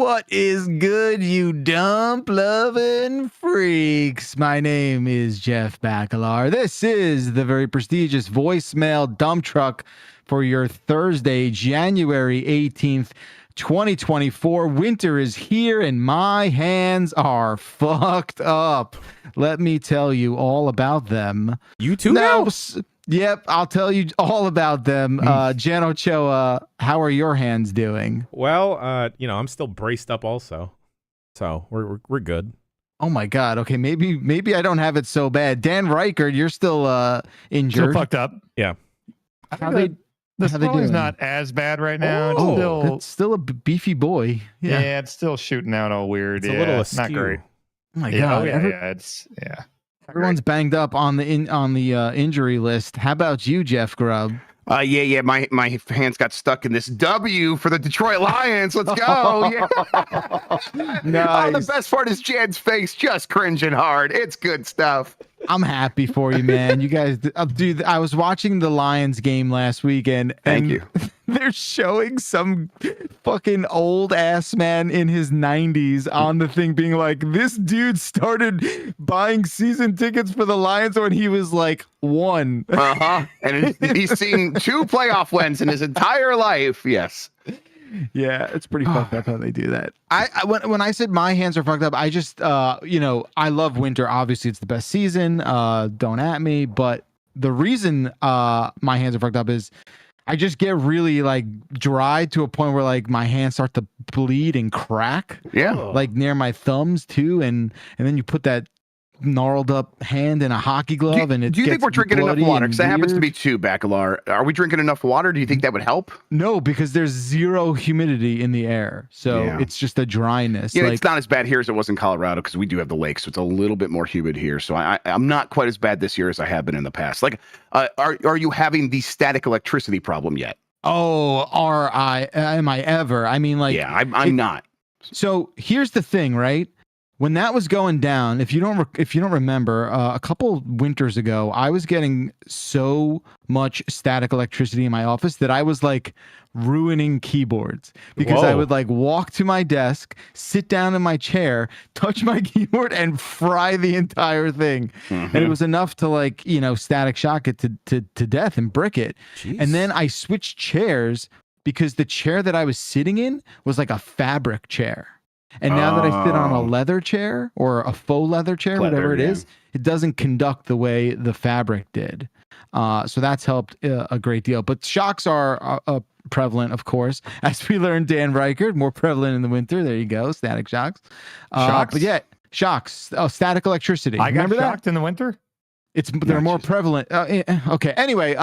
What is good, you dump-loving freaks? My name is Jeff Bakalar. This is the very prestigious voicemail dump truck for your Thursday, January 18th, 2024. Winter is here and my hands are fucked up. Let me tell you all about them. You too now? Yep, I'll tell you all about them. Jan Ochoa, how are your hands doing? Well, I'm still braced up also. So we're good. Oh my God. Okay, maybe I don't have it so bad. Dan Reichert, you're still injured. Still fucked up. Yeah. The swelling's not as bad right now. It's still a beefy boy. Yeah, it's still shooting out all weird. It's a little askew. Not great. Oh my God. Everyone's banged up on the injury list. How about you, Jeff Grubb? My hands got stuck in this W for the Detroit Lions. Let's go. Yeah. Nice. Oh, the best part is Jan's face just cringing hard. It's good stuff. I'm happy for you, man. You guys, dude, I was watching the Lions game last weekend. Thank you. They're showing some fucking old ass man in his 90s on the thing being like, this dude started buying season tickets for the Lions when he was like 1. And he's seen 2 playoff wins in his entire life. Yes. Yeah, it's pretty fucked up how they do that. When I said my hands are fucked up, I just I love winter. Obviously, it's the best season. Don't at me, but the reason my hands are fucked up is I just get really like dry to a point where like my hands start to bleed and crack. Yeah, like near my thumbs too, and then you put that gnarled up hand in a hockey glove do you think we're drinking enough water? Because that happens to be too, Bakalar. Are we drinking enough water? Do you think that would help? No, because there's zero humidity in the air, so it's just a dryness. Yeah, it's not as bad here as it was in Colorado because we do have the lake, so it's a little bit more humid here. So I'm not quite as bad this year as I have been in the past. Like, are you having the static electricity problem yet? Oh, am I ever? I mean, like, yeah, I'm not. So here's the thing, right? When that was going down, if you don't remember, a couple winters ago, I was getting so much static electricity in my office that I was like ruining keyboards because I would like walk to my desk, sit down in my chair, touch my keyboard, and fry the entire thing. And it was enough to like static shock it to death and brick it. Jeez. And then I switched chairs because the chair that I was sitting in was like a fabric chair. And now that I sit on a leather chair or a faux leather chair, whatever it is, it doesn't conduct the way the fabric did. So that's helped a great deal. But shocks are prevalent, of course. As we learned, Dan Reichert, more prevalent in the winter. There you go, static shocks. Shocks? But yeah, shocks, static electricity. I got Remember shocked in the winter? They're more prevalent. Okay, anyway, is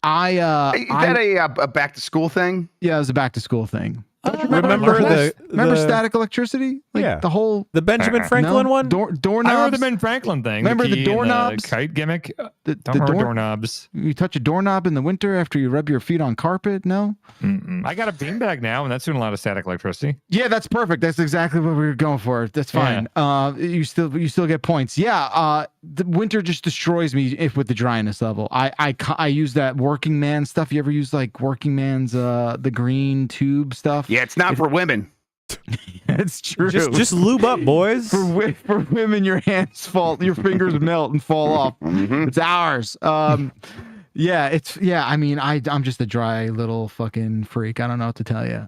that a back to school thing? Yeah, it was a back to school thing. Remember static electricity? Like the Benjamin Franklin one? Doorknobs. I remember the Ben Franklin thing. Remember the doorknobs? The kite gimmick? The doorknobs. You touch a doorknob in the winter after you rub your feet on carpet? No? I got a beanbag now, and that's doing a lot of static electricity. Yeah, that's perfect. That's exactly what we were going for. That's fine. Yeah. You still get points. Yeah, the winter just destroys me with the dryness level. I use that working man stuff. You ever use like working man's the green tube stuff? Yeah, it's not for women. It's true. Just lube up, boys. For women, your fingers melt and fall off. It's ours. I mean, I'm just a dry little fucking freak. I don't know what to tell you.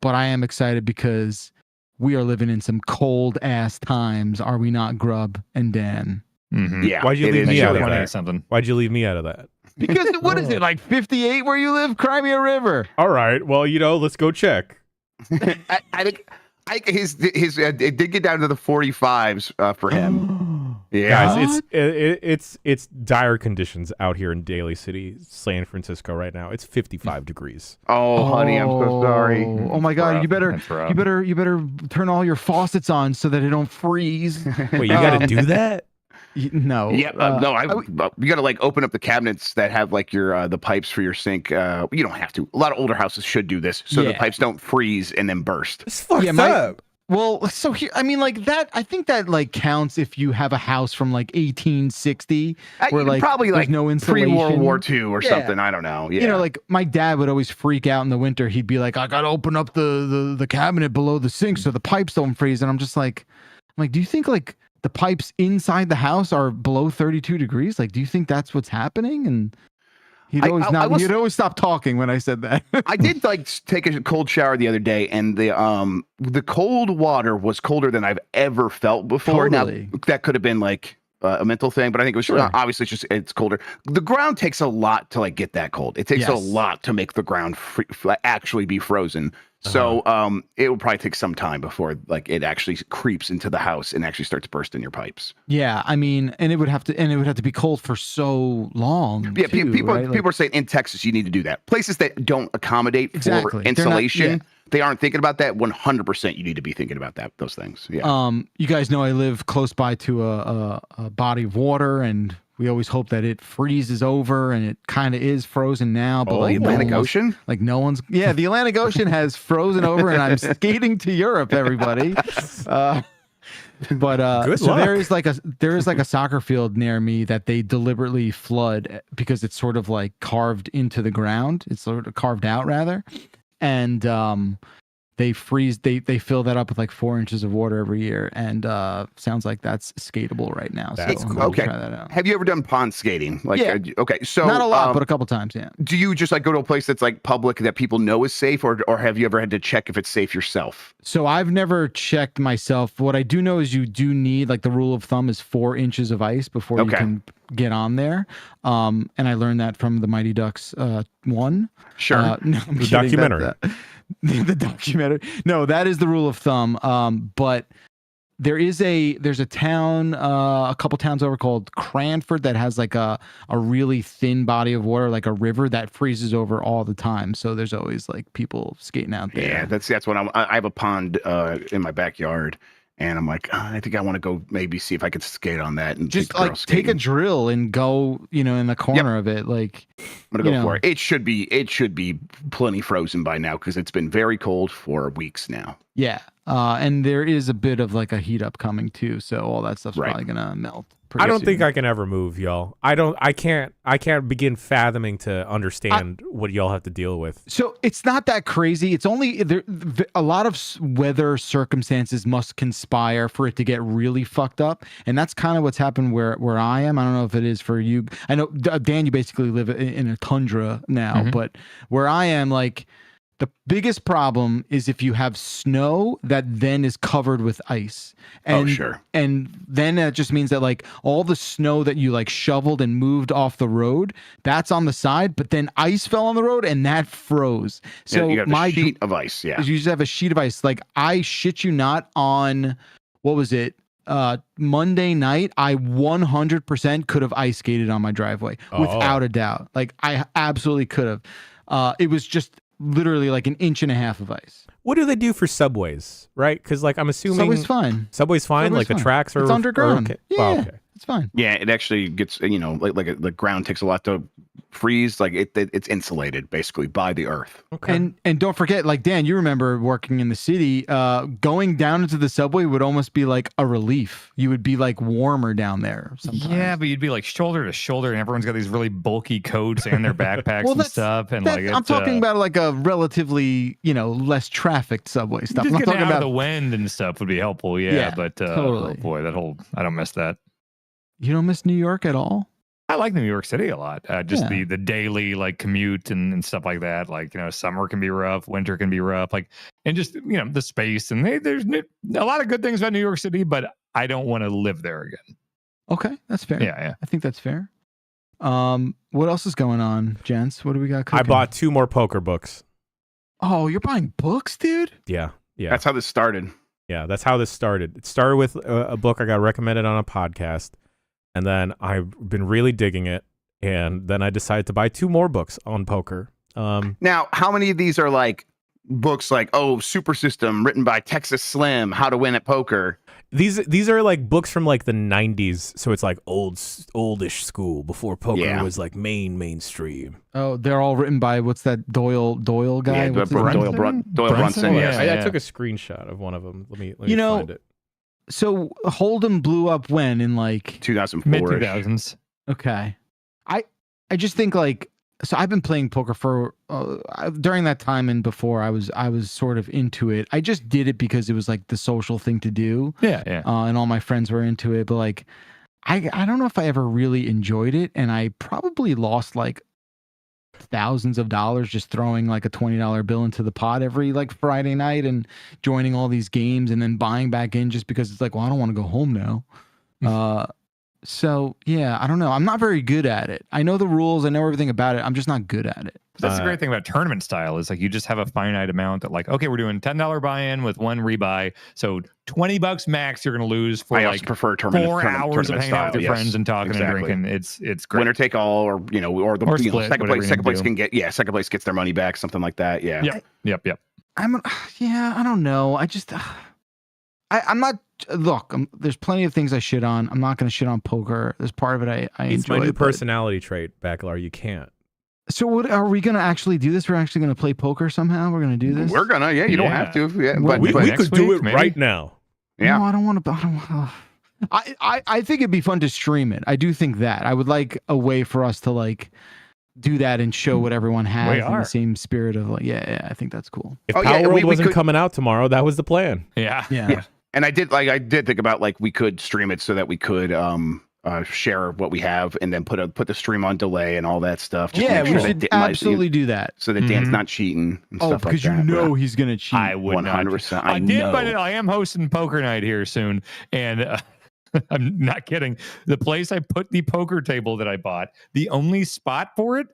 But I am excited because we are living in some cold ass times. Are we not, Grubb and Dan? Yeah. Why'd you leave me out of that? Something. Why'd you leave me out of that? Because what is it, like 58 where you live? Cry me a river. All right. Well, let's go check. I think it did get down to the 45s for him. Yeah, guys, it's dire conditions out here in Daly City, San Francisco right now. It's 55 degrees. Oh, honey, I'm so sorry. Oh my God, you better turn all your faucets on so that it don't freeze. Wait, you got to do that? No. Yeah, you got to like open up the cabinets that have like your the pipes for your sink. You don't have to. A lot of older houses should do this so the pipes don't freeze and then burst. It's fucked up. Well, so here, I mean, like that. I think that like counts if you have a house from like 1860, where like probably there's like no insulation. pre-World War II or Yeah. something. I don't know. Yeah. You know, like my dad would always freak out in the winter. He'd be like, "I gotta open up the cabinet below the sink so the pipes don't freeze." And I'm just like, do you think like the pipes inside the house are below 32 degrees? Like, do you think that's what's happening? And he'd always stop talking when I said that. I did like take a cold shower the other day, and the cold water was colder than I've ever felt before. Totally. Now that could have been like a mental thing, but I think it was obviously it's colder. The ground takes a lot to like get that cold. It takes a lot to make the ground actually be frozen. So it will probably take some time before like it actually creeps into the house and actually starts bursting your pipes. Yeah, I mean, and it would have to be cold for so long. Yeah, too, people right? are saying in Texas you need to do that. Places that don't accommodate Exactly. for insulation, they aren't thinking about that. 100% you need to be thinking about those things. Yeah. You guys know I live close by to a body of water, and we always hope that it freezes over, and it kind of is frozen now. But like Atlantic Ocean? Like no one's. Yeah, the Atlantic Ocean has frozen over, and I'm skating to Europe, everybody. But Good so luck. there is like a soccer field near me that they deliberately flood because it's sort of like carved into the ground. It's sort of carved out rather, and they fill that up with like 4 inches of water every year, and sounds like that's skatable right now. That's so cool. I'm gonna Okay. try that out. Have you ever done pond skating? Like, Yeah. Okay. So Not a lot, but a couple times. Yeah. do you just like go to a place that's like public that people know is safe, or have you ever had to check if it's safe yourself? So I've never checked myself. What I do know is you do need, like, the rule of thumb is 4 inches of ice before you can get on there. And I learned that from the Mighty Ducks one. Sure. No, I'm The kidding. documentary. The documentary. No, that is the rule of thumb. But there's a town, a couple towns over called Cranford that has like a really thin body of water, like a river that freezes over all the time. So there's always like people skating out there. Yeah, that's what I have a pond in my backyard, and I'm like, I think I want to go maybe see if I could skate on that and Just take the girls like take a skating. drill and go, in the corner of it. Like, I'm gonna go for it. It should be plenty frozen by now because it's been very cold for weeks now. yeah. And there is a bit of like a heat up coming too. So all that stuff's probably gonna melt. I don't think I can ever move, y'all. I can't begin fathoming to understand what y'all have to deal with. So it's not that crazy. It's only a lot of weather circumstances must conspire for it to get really fucked up, and that's kind of what's happened where I am. I don't know if it is for you. I know Dan, you basically live in a tundra now, but where I am, like, the biggest problem is if you have snow that then is covered with ice. And, and then that just means that like all the snow that you like shoveled and moved off the road, that's on the side, but then ice fell on the road and that froze. So you got a sheet of ice. Yeah. You just have a sheet of ice. Like, I shit you not, on, what was it? Monday night, I 100% could have ice skated on my driveway without a doubt. Like, I absolutely could have. It was just literally like an inch and a half of ice. What do they do for subways, right? Because like I'm assuming Subway's fine. Subway's fine. Subway's like the tracks are It's underground. okay. Yeah, Oh, okay. it's fine. Yeah, it actually gets, the ground takes a lot to freeze. Like it's insulated basically by the earth. Okay. And don't forget, like, Dan, you remember working in the city, going down into the subway would almost be like a relief. You would be like warmer down there sometimes. Yeah, but you'd be like shoulder to shoulder, and everyone's got these really bulky coats and their backpacks and stuff. And like, I'm talking about like a relatively, less trafficked subway stuff. Just I'm not getting talking out about of the wind and stuff would be helpful. Yeah, but totally. oh boy, I don't miss that. You don't miss New York at all? I like New York City a lot. Just the daily like commute and stuff like that. Like, summer can be rough, winter can be rough. Like, and just the space, and there's a lot of good things about New York City, but I don't want to live there again. Okay, that's fair. Yeah. I think that's fair. What else is going on, gents? What do we got cooking? I bought 2 more poker books. Oh, you're buying books, dude? Yeah. That's how this started. Yeah, that's how this started. It started with a book I got recommended on a podcast, and then I've been really digging it, and then I decided to buy 2 more books on poker. Now, how many of these are like books like, Super System, written by Texas Slim, How to Win at Poker? these are like books from like the 90s, so it's like oldish school before poker was like mainstream. Oh, they're all written by what's that Doyle guy? Yeah, What's his name? Doyle Brunson. Yeah. I took a screenshot of one of them. Let me find it. So Hold'em blew up when in like 2004. Mid 2000s. Okay. I just think like, so I've been playing poker for during that time and before I was sort of into it. I just did it because it was like the social thing to do. Yeah. And all my friends were into it, but like I don't know if I ever really enjoyed it, and I probably lost like thousands of dollars just throwing like a $20 bill into the pot every like Friday night and joining all these games and then buying back in just because it's like, well, I don't want to go home now. So yeah, I don't know. I'm not very good at it. I know the rules. I know everything about it. I'm just not good at it. That's the great thing about tournament style is like you just have a finite amount that like, okay, we're doing $10 buy-in with one rebuy. So $20 max you're going to lose for like prefer 4 hours of hanging out with your friends and talking and drinking. It's great. Winner take all, or split, second place can get second place gets their money back, something like that. Yeah. Yep. I don't know. I'm not. Look, there's plenty of things I shit on. I'm not going to shit on poker. There's part of it I it's enjoy. my new personality trait, Bacalar. You can't. So what are we going to actually do this? We're actually going to play poker somehow? We're going to do this? We're going to, you don't have to. Yeah, but we could do it right now. Yeah. No, I don't want to. I think it'd be fun to stream it. I do think that. I would like a way for us to like do that and show what everyone has in the same spirit of like, I think that's cool. If Power World wasn't coming out tomorrow, that was the plan. Yeah. And I did think about like we could stream it so that we could share what we have and then put the stream on delay and all that stuff. We should absolutely do that so that Dan's not cheating and stuff like that. Because you know he's gonna cheat. I would 100%. I did, but I am hosting poker night here soon, and I'm not kidding. The place I put the poker table that I bought, the only spot for it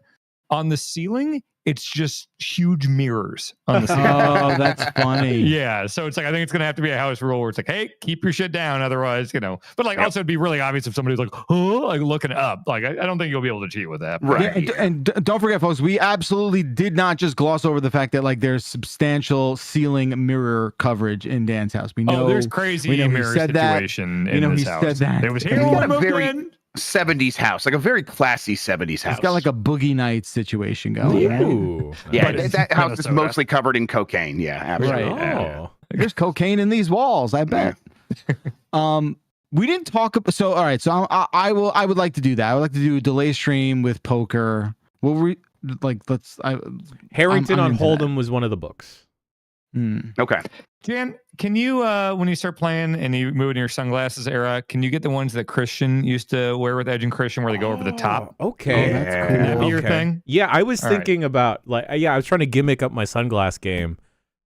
on the ceiling, it's just huge mirrors on the ceiling. Oh, that's funny. Yeah, so it's like I think it's gonna have to be a house rule where it's like, hey, keep your shit down, otherwise, But like, also it'd be really obvious if somebody's like, like looking up. Like, I don't think you'll be able to cheat with that. Right. Yeah, and don't forget, folks, we absolutely did not just gloss over the fact that like there's substantial ceiling mirror coverage in Dan's house. We know there's crazy mirror situation in this house. Said that. It was here when I moved in. 70s house, like a very classy 70s house. It's got like a Boogie Nights situation going. Ooh. Right? Yeah, that house is mostly covered in cocaine. Yeah, absolutely. Right. Oh. There's cocaine in these walls, I bet. We didn't talk about, so all right, so I would like to do that. I would like to do a delay stream with poker. Harrington on Hold'em was one of the books. Okay. Dan, can you, when you start playing and you move into your sunglasses era, can you get the ones that Christian used to wear with Edge and Christian where they go over the top? Okay. That's cool. That'd be your thing? Yeah, I was thinking about, I was trying to gimmick up my sunglass game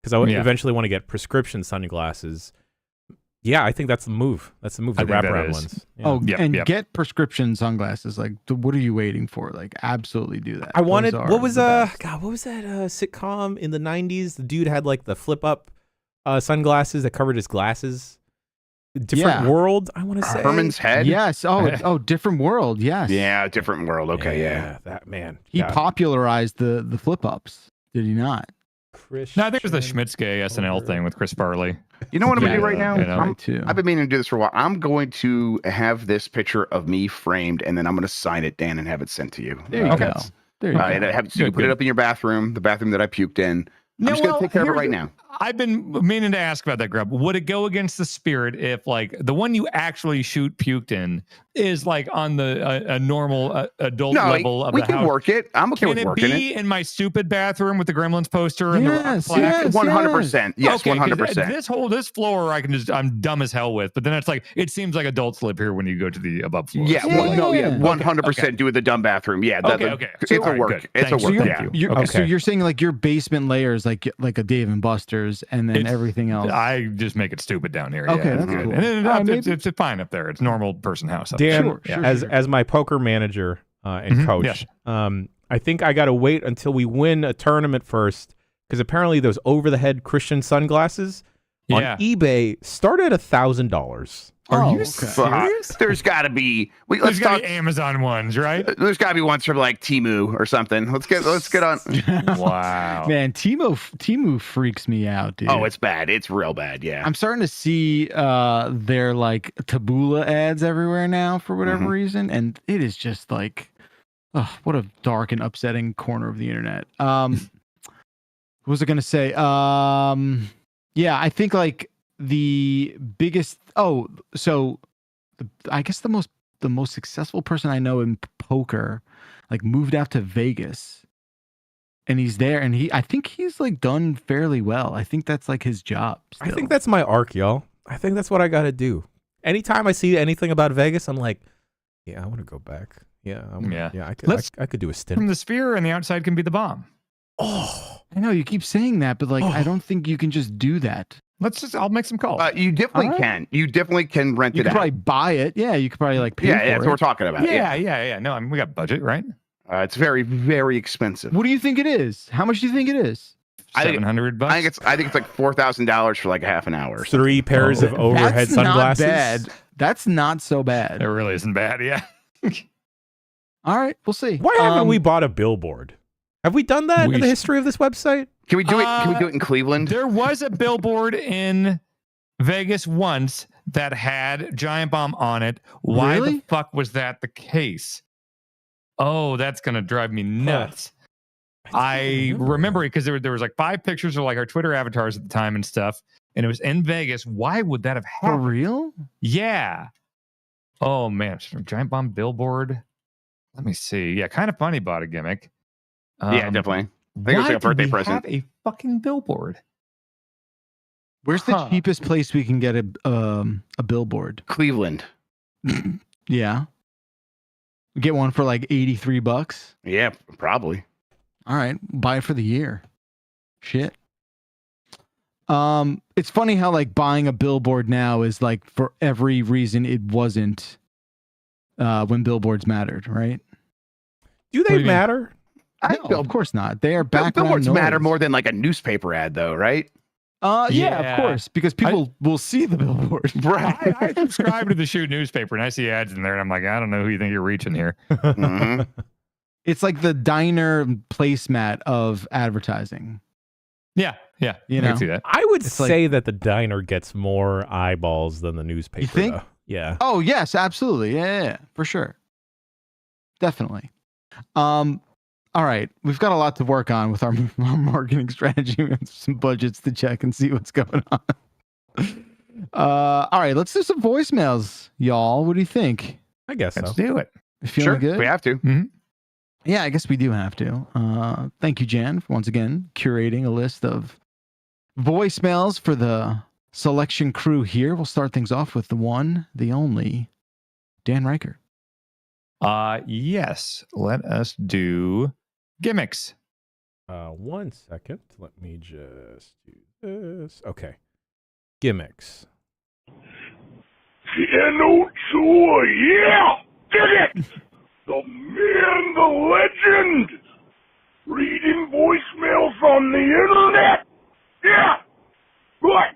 because I would eventually want to get prescription sunglasses. Yeah, I think that's the move. That's the move, the wraparound ones. Yeah. Get prescription sunglasses. Like, what are you waiting for? Like, absolutely do that. I wanted, what was that sitcom in the 90s? The dude had like the flip up sunglasses that covered his glasses. Different World, I want to say. Herman's Head? Yes. Different World. Yes. Yeah, Different World. Okay, yeah. That man. He popularized the flip ups. Did he not? No, I think it was the Schmitzke SNL thing with Chris Farley. You know what I'm going to do right now? I've been meaning to do this for a while. I'm going to have this picture of me framed, and then I'm going to sign it, Dan, and have it sent to you. There you go. There you go. And you put it up in your bathroom, the bathroom that I puked in. I'm just going to take care of it right now. I've been meaning to ask about that, Grub. Would it go against the spirit if, like, the one you actually shoot puked in is, like, on the a normal adult level of the house? We can work it. I'm okay with working it. Can it be in my stupid bathroom with the Gremlins poster and the rock plaque? Yes, 100%. Yes, okay, 100%. This floor I'm dumb as hell with, but then it's like, it seems like adults live here when you go to the above floor. Yeah, 100% do the dumb bathroom. Yeah, okay. It's a work. It's a work. So you're saying like your basement layers like a Dave and Buster's, and then everything else. I just make it stupid down here. Okay, that's good. Cool. And it's fine up there. It's normal person house. Dan, as my poker manager and coach, I think I got to wait until we win a tournament first, because apparently those over the head Christian sunglasses on eBay start at $1,000. Are you okay. serious? There's got to be. There's got to be Amazon ones, right? There's got to be ones from like Teemu or something. Let's get on. Wow, man, Teemu freaks me out, dude. Oh, it's bad. It's real bad. Yeah. I'm starting to see their like Taboola ads everywhere now for whatever reason, and it is just like, oh, what a dark and upsetting corner of the internet. What was I gonna say? Yeah, I think like the biggest. I guess the most successful person I know in poker, like moved out to Vegas, and he's there, and I think he's like done fairly well. I think that's like his job. Still. I think that's my arc, y'all. I think that's what I got to do. Anytime I see anything about Vegas, I'm like, yeah, I want to go back. Yeah, I could do a stint. From the sphere, and the outside can be the bomb. Oh, I know you keep saying that, but like, I don't think you can just do that. I'll make some calls. You definitely can. You definitely can rent You it could out. probably buy it. Yeah, you could probably like pay for it. Yeah, that's what we're talking about. Yeah. No, I mean, we got budget, right? It's very, very expensive. What do you think it is? How much do you think it is? $700. I think it's like $4,000 for like half an hour. 3 pairs of overhead sunglasses. Not bad. That's not so bad. It really isn't bad. Yeah. All right, we'll see. Why haven't we bought a billboard? Have we done that in the history of this website? Can we do it? Can we do it in Cleveland? There was a billboard in Vegas once that had Giant Bomb on it. Why the fuck was that the case? Oh, that's gonna drive me nuts. I remember it because there was like 5 pictures of like our Twitter avatars at the time and stuff, and it was in Vegas. Why would that have happened? For real? Yeah. Oh man, Giant Bomb billboard. Let me see. Yeah, Kind of Funny bought a gimmick. Yeah, definitely. I think it was like a birthday present. Have a fucking billboard. Where's the cheapest place we can get a billboard? Cleveland. Yeah. Get one for like $83. Yeah, probably. All right, buy it for the year. Shit. It's funny how like buying a billboard now is like for every reason it wasn't when billboards mattered, right? Do they matter? No, of course not. They are background billboards noise. matter more than like a newspaper ad, though, right? Yeah, of course, because people will see the billboard. Right. I subscribe to the Shoot newspaper, and I see ads in there, and I'm like, I don't know who you think you're reaching here. It's like the diner placemat of advertising. Yeah. You I know? can see that. I would say that the diner gets more eyeballs than the newspaper. You think? Though. Yeah. Oh yes, absolutely. Yeah, for sure. Definitely. All right, we've got a lot to work on with our marketing strategy. We have some budgets to check and see what's going on. All right, let's do some voicemails, y'all. What do you think? I guess Let's do it. You feeling good? We have to. Mm-hmm. Yeah, I guess we do have to. Thank you, Jan, for once again curating a list of voicemails for the selection crew here. We'll start things off with the one, the only, Dan Reichert. Yes. Let us do gimmicks. 1 second. Let me just do this. Okay. Gimmicks. Yeah! Dig it! The man, the legend! Reading voicemails on the internet? Yeah! But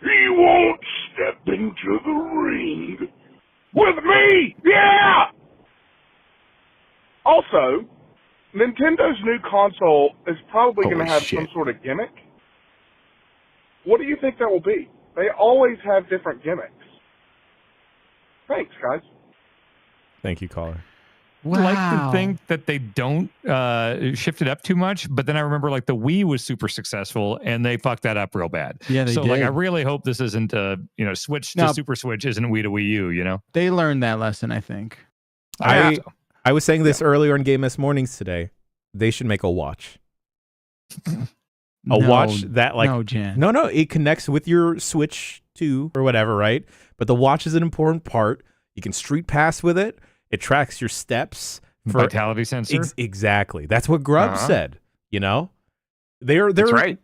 he won't step into the ring with me! Yeah! Also, Nintendo's new console is probably going to have some sort of gimmick. What do you think that will be? They always have different gimmicks. Thanks, guys. Thank you, caller. Wow. I like to think that they don't shift it up too much, but then I remember like the Wii was super successful and they fucked that up real bad. Yeah, they so did. Like I really hope this isn't Switch to Super Switch isn't Wii to Wii U, you know? They learned that lesson, I think. I was saying this earlier on Game S Mornings today. They should make a watch. Watch that like no, it connects with your Switch 2 or whatever, right? But the watch is an important part. You can street pass with it. It tracks your steps. Vitality sensor. Exactly. That's what Grubb said, you know? They're right.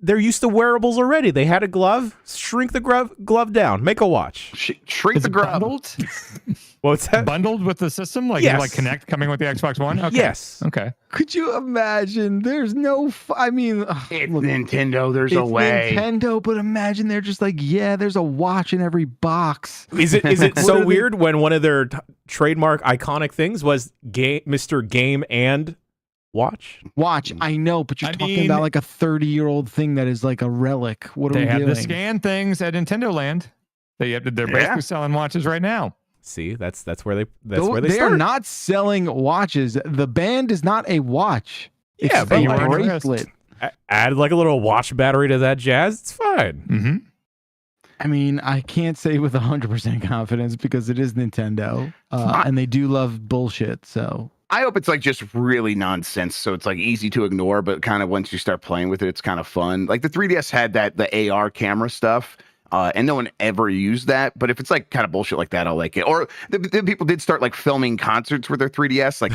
They're used to wearables already. They had a glove. Shrink the glove down. Make a watch. Shrink the glove. Bundled? What's that? Bundled with the system? Like, Yes. you like Connect coming with the Xbox One? Okay. Yes. Okay. Could you imagine? There's no. I mean, It's look, Nintendo. There's it's a way. Nintendo, but imagine they're just like, yeah, there's a watch in every box. Is it so weird when one of their trademark iconic things was Mr. Game and Watch? I know, but you're I talking mean- about like a 30-year-old thing that is like a relic. What are They we have doing? the scan things at Nintendo Land. They're basically selling watches right now. See, that's where they where they They start. are not selling watches. The band is not a watch. Yeah, It's but a you weren't bracelet. Add like a little watch battery to that jazz. It's fine. Mm-hmm. I mean, I can't say with 100% confidence because it is Nintendo, and they do love bullshit. So I hope it's like just really nonsense, so it's like easy to ignore, but kind of once you start playing with it, it's kind of fun. Like the 3DS had the AR camera stuff, and no one ever used that. But if it's like kind of bullshit like that, I'll like it. Or the people did start like filming concerts with their 3DS, like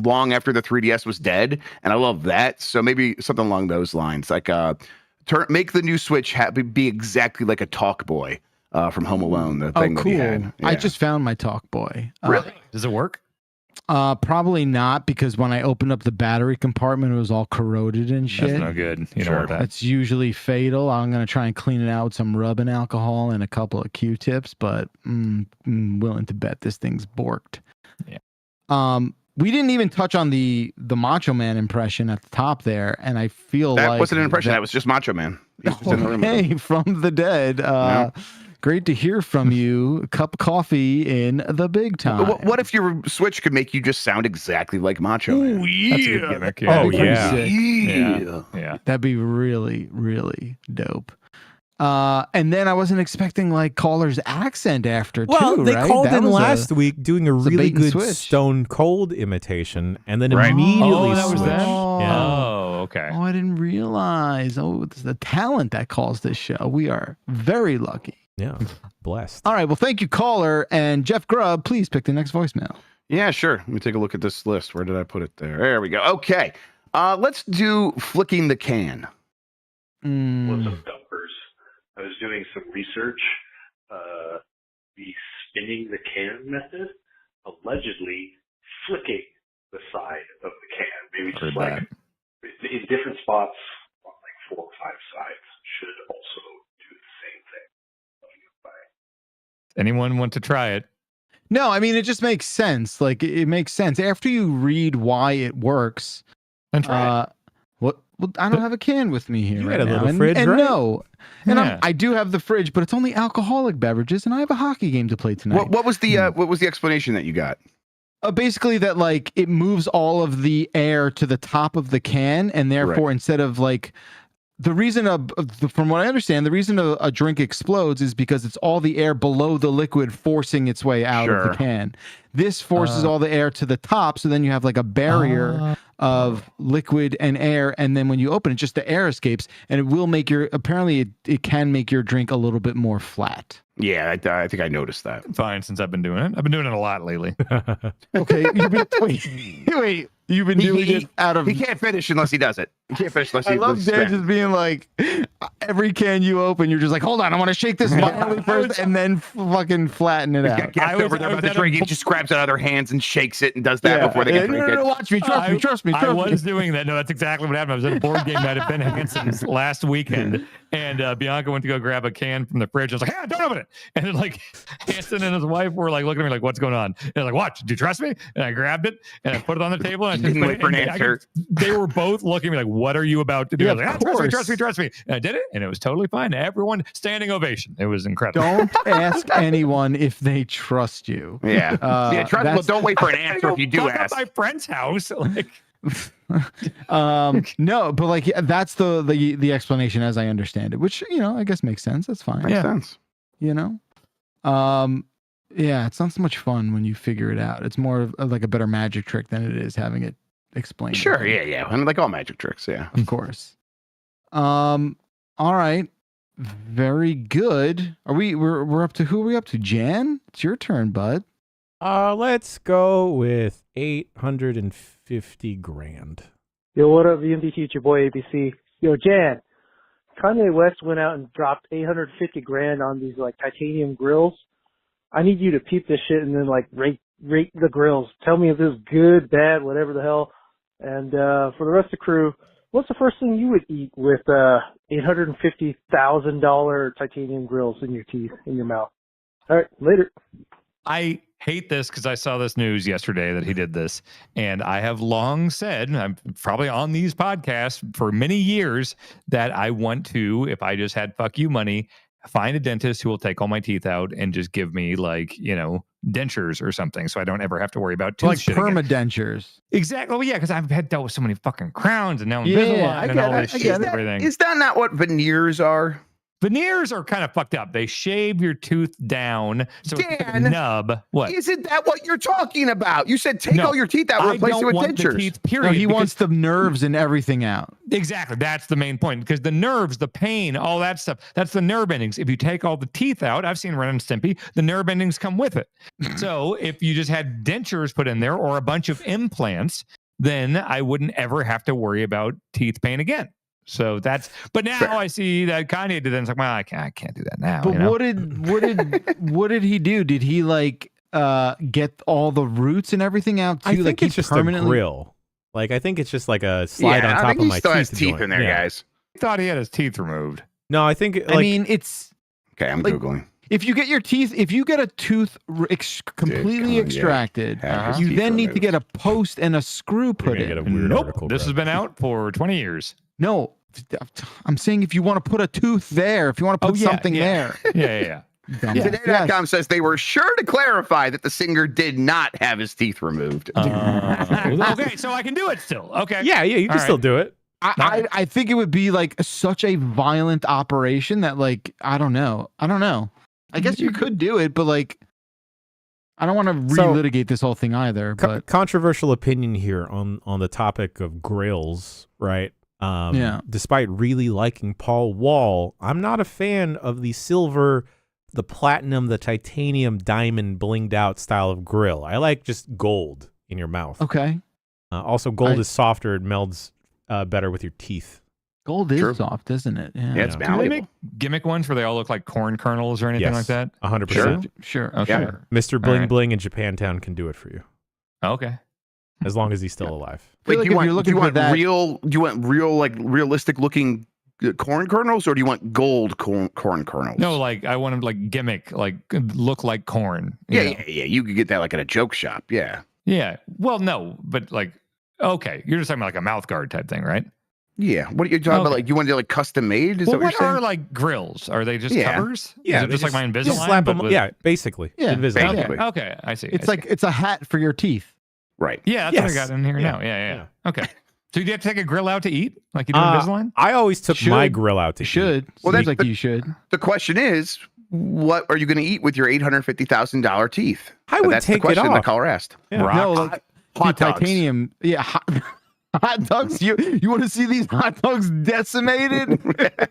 long after the 3DS was dead, and I love that. So maybe something along those lines, like make the new Switch be exactly like a Talk Boy from Home Alone. The thing cool. that he had. I Yeah. just found my Talk Boy. Really? Does it work? Probably not, because when I opened up the battery compartment, it was all corroded and shit. That's no good. You don't want that. That's usually fatal. I'm going to try and clean it out with some rubbing alcohol and a couple of Q-tips, but willing to bet this thing's borked. Yeah. We didn't even touch on the Macho Man impression at the top there, and I feel That like wasn't an impression. That was just Macho Man. He was in the room with hey, him. from the dead. Great to hear from you. Cup of coffee in the big time. What if your Switch could make you just sound exactly like Macho Man? That's a good gimmick. Oh, That'd be pretty yeah. sick. Yeah. That'd be really, really dope. And then I wasn't expecting like Caller's accent after Well, too, they right? called That in was last week doing a was a really bait and good switch. Stone Cold imitation, and then Right. immediately Oh, that was switched. them? Yeah. Oh, okay. Oh, I didn't realize. Oh, it's the talent that calls this show. We are very lucky. Yeah. Blessed. All right. Well, thank you, Caller. And Jeff Grubb, please pick the next voicemail. Yeah, sure. Let me take a look at this list. Where did I put it there? There we go. Okay. Let's do flicking the can. What's up, dumpers? I was doing some research. The spinning the can method, allegedly flicking the side of the can, maybe just like in different spots on like 4 or 5 sides, should also do the same thing. Anyone want to try it? No, I mean, it just makes sense. Like, it makes sense. After you read why it works, And try it. Well, I don't have a can with me here You right got a now. little and, fridge, and right? no, and Yeah. I do have the fridge, but it's only alcoholic beverages, and I have a hockey game to play tonight. What was the explanation that you got? Basically, that like it moves all of the air to the top of the can, and therefore, instead of like the reason from what I understand, the reason a drink explodes is because it's all the air below the liquid forcing its way out of the can. This forces all the air to the top, so then you have like a barrier of liquid and air, and then when you open it, just the air escapes, and it will make it can make your drink a little bit more flat. Yeah, I think I noticed that. Fine, since I've been doing it. I've been doing it a lot lately. Okay, wait, you've been doing it out of. He can't finish unless he does it. He can't finish unless he I love Dan just being like, every can you open, you're just like, hold on, I want to shake this violently first, and then fucking flatten it out. Gets over there by the drink. He just grabs it out of their hands and shakes it and does that before they can drink it. No, watch me, trust me. I was doing that. No, that's exactly what happened. I was at a board game night at Ben Hanson's last weekend, and Bianca went to go grab a can from the fridge. I was like, hey, don't open it. And then like Hanson and his wife were like looking at me like, what's going on? And I was like, what? Do you trust me? And I grabbed it and I put it on the table. And I Didn't wait for an answer. They were both looking at me like, what are you about to do? Yeah, I was like, trust me. And I did it, and it was totally fine. Everyone standing ovation. It was incredible. Don't ask anyone if they trust you. Yeah. Trust. Well, don't wait for an answer if you do Fuck up ask. my friend's house. Like, No, but like that's the explanation as I understand it, which I guess makes sense. That's fine. Makes sense. Yeah, it's not so much fun when you figure it out. It's more of like a better magic trick than it is having it explained. Sure. Yeah. I mean, like all magic tricks. Yeah. Of course. All right. Very good. We're up to who are we up to? Jan? It's your turn, bud. Let's go with 850 grand. Yo, what up, VMDT? It's your boy ABC. Yo, Jan, Kanye West went out and dropped $850,000 on these like titanium grills. I need you to peep this shit and then like rate the grills. Tell me if this is good, bad, whatever the hell. And for the rest of the crew, what's the first thing you would eat with $850,000 titanium grills in your teeth, in your mouth? All right, later. I hate this because I saw this news yesterday that he did this. And I have long said, I'm probably on these podcasts for many years, that I want to, if I just had fuck you money, find a dentist who will take all my teeth out and just give me like, dentures or something. So I don't ever have to worry about tooth like shit permadentures. Again. Exactly. Well, yeah, because I've had dealt with so many fucking crowns and now Invisalign and all this shit and everything. Is that not what veneers are? Veneers are kind of fucked up. They shave your tooth down so it's like a nub. What? Isn't that what you're talking about? You said take all your teeth out and replace it with dentures. Teeth, period. No, he wants the nerves and everything out. Exactly. That's the main point. Because the nerves, the pain, all that stuff, that's the nerve endings. If you take all the teeth out, I've seen Ren and Stimpy, the nerve endings come with it. So if you just had dentures put in there or a bunch of implants, then I wouldn't ever have to worry about teeth pain again. So but now I see that Kanye did it and it's like, well, I can't do that now. But what did he do? Did he like get all the roots and everything out too? I think like it's just permanently... a grill. Like I think it's just like a slide on top of my still teeth. Has teeth in there, guys. I thought he had his teeth removed. No, I think I mean it's okay. I'm googling. If you get your teeth, if you get a tooth completely extracted, you then need to get a post and a screw put in. This has been out for 20 years. No. I'm saying if you want to put a tooth there, if you want to put something there. Yeah. Today.com says they were sure to clarify that the singer did not have his teeth removed. Okay, so I can do it still. Okay. Yeah, you can still do it. I think it would be like such a violent operation that like, I don't know. I guess you could do it, but like, I don't want to relitigate this whole thing either. But controversial opinion here on the topic of grills, right? Despite really liking Paul Wall, I'm not a fan of the silver, the platinum, the titanium, diamond blinged out style of grill. I like just gold in your mouth. Okay. Also, gold is softer. It melds better with your teeth. Gold is soft, isn't it? Yeah, it's valuable. Do they make gimmick ones where they all look like corn kernels or anything like that? 100%. Sure. Okay. Yeah. Mr. Bling Bling in Japantown can do it for you. Okay. As long as he's still alive. Like do you want real like realistic looking corn kernels, or do you want gold corn kernels? No, like I want them like gimmick, like look like corn. Yeah. You could get that like at a joke shop. Yeah. Yeah. Well, no, but like, okay, you're just talking about like a mouth guard type thing, right? Yeah. What are you talking about? Like you want to like custom made? Is that what you're saying? Are like grills? Are they just covers? Yeah, Is it just like my Invisalign? Slap them. Yeah, basically. Yeah, Invisalign. Okay, I see. It's a hat for your teeth. Right. Yeah, that's what I got in here now. Yeah. Okay. So do you have to take a grill out to eat, like you do Invisalign? I always took my grill out to eat. Well, that's like you should. The question is, what are you going to eat with your $850,000 teeth? I would that's take the question it off. that caller asked. Yeah. No, like hot dogs. Titanium. Yeah. Hot dogs? You want to see these hot dogs decimated?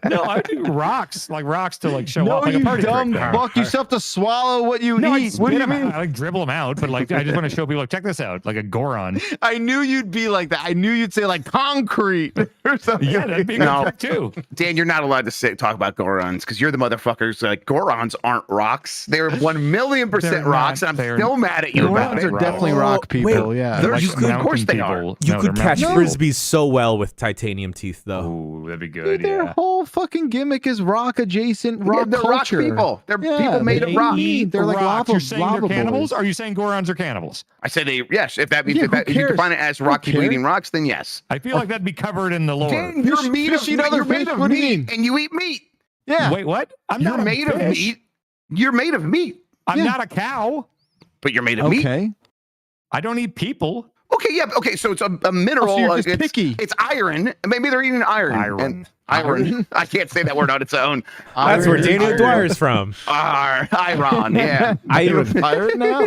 No, I do rocks, like rocks to like show off. No, Like a you party dumb trick. fuck. You still have to swallow what you eat. What do you mean? I like dribble them out, but like I just want to show people, like, check this out, like a Goron. I knew you'd be like that. I knew you'd say like concrete or something. Yeah, that'd be a good trick too. Dan, you're not allowed to talk about Gorons because you're the motherfuckers. Like Gorons aren't rocks. They're 1,000,000% rocks. And I'm still mad at you about it. Gorons are definitely rock people. Yeah, of course they are. You could catch frisbees so well with titanium teeth, though. Ooh, that'd be good. Dude, their whole fucking gimmick is rock adjacent, rock they're culture. Rock people. They're people made of rock. They're like lava. You're saying they're cannibals? Are you saying Gorons are cannibals? I said yes. If that means if you define it as rocky bleeding rocks, then yes. I feel like that'd be covered in the lore. Dan, you're made of meat, and you eat meat. Yeah. Wait, what? You're made of meat. You're made of meat. I'm not a cow. But you're made of meat. Okay. I don't eat people. Okay, yeah, okay, so it's a mineral. So you're just picky. It's iron. Maybe they're eating iron. Iron. I can't say that word on its own. That's where Daniel Dwyer's from. Iron, yeah. Iron now?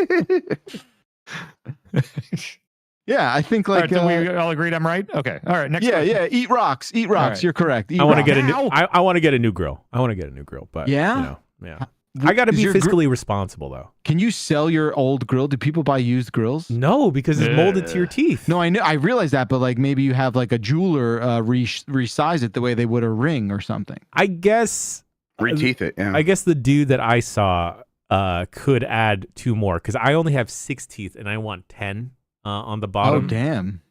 Yeah, I think like we all agreed I'm right. Okay, all right. Next. Yeah. Eat rocks. Right. You're correct. I want to get a new. I want to get a new grill. But yeah. Yeah. I got to be fiscally responsible, though. Can you sell your old grill? Do people buy used grills? No, because it's molded to your teeth. No, I realize that, but like maybe you have like a jeweler resize it the way they would a ring or something. I guess reteeth it. Yeah. I guess the dude that I saw could add 2 more because I only have 6 teeth and I want 10 on the bottom. Oh damn.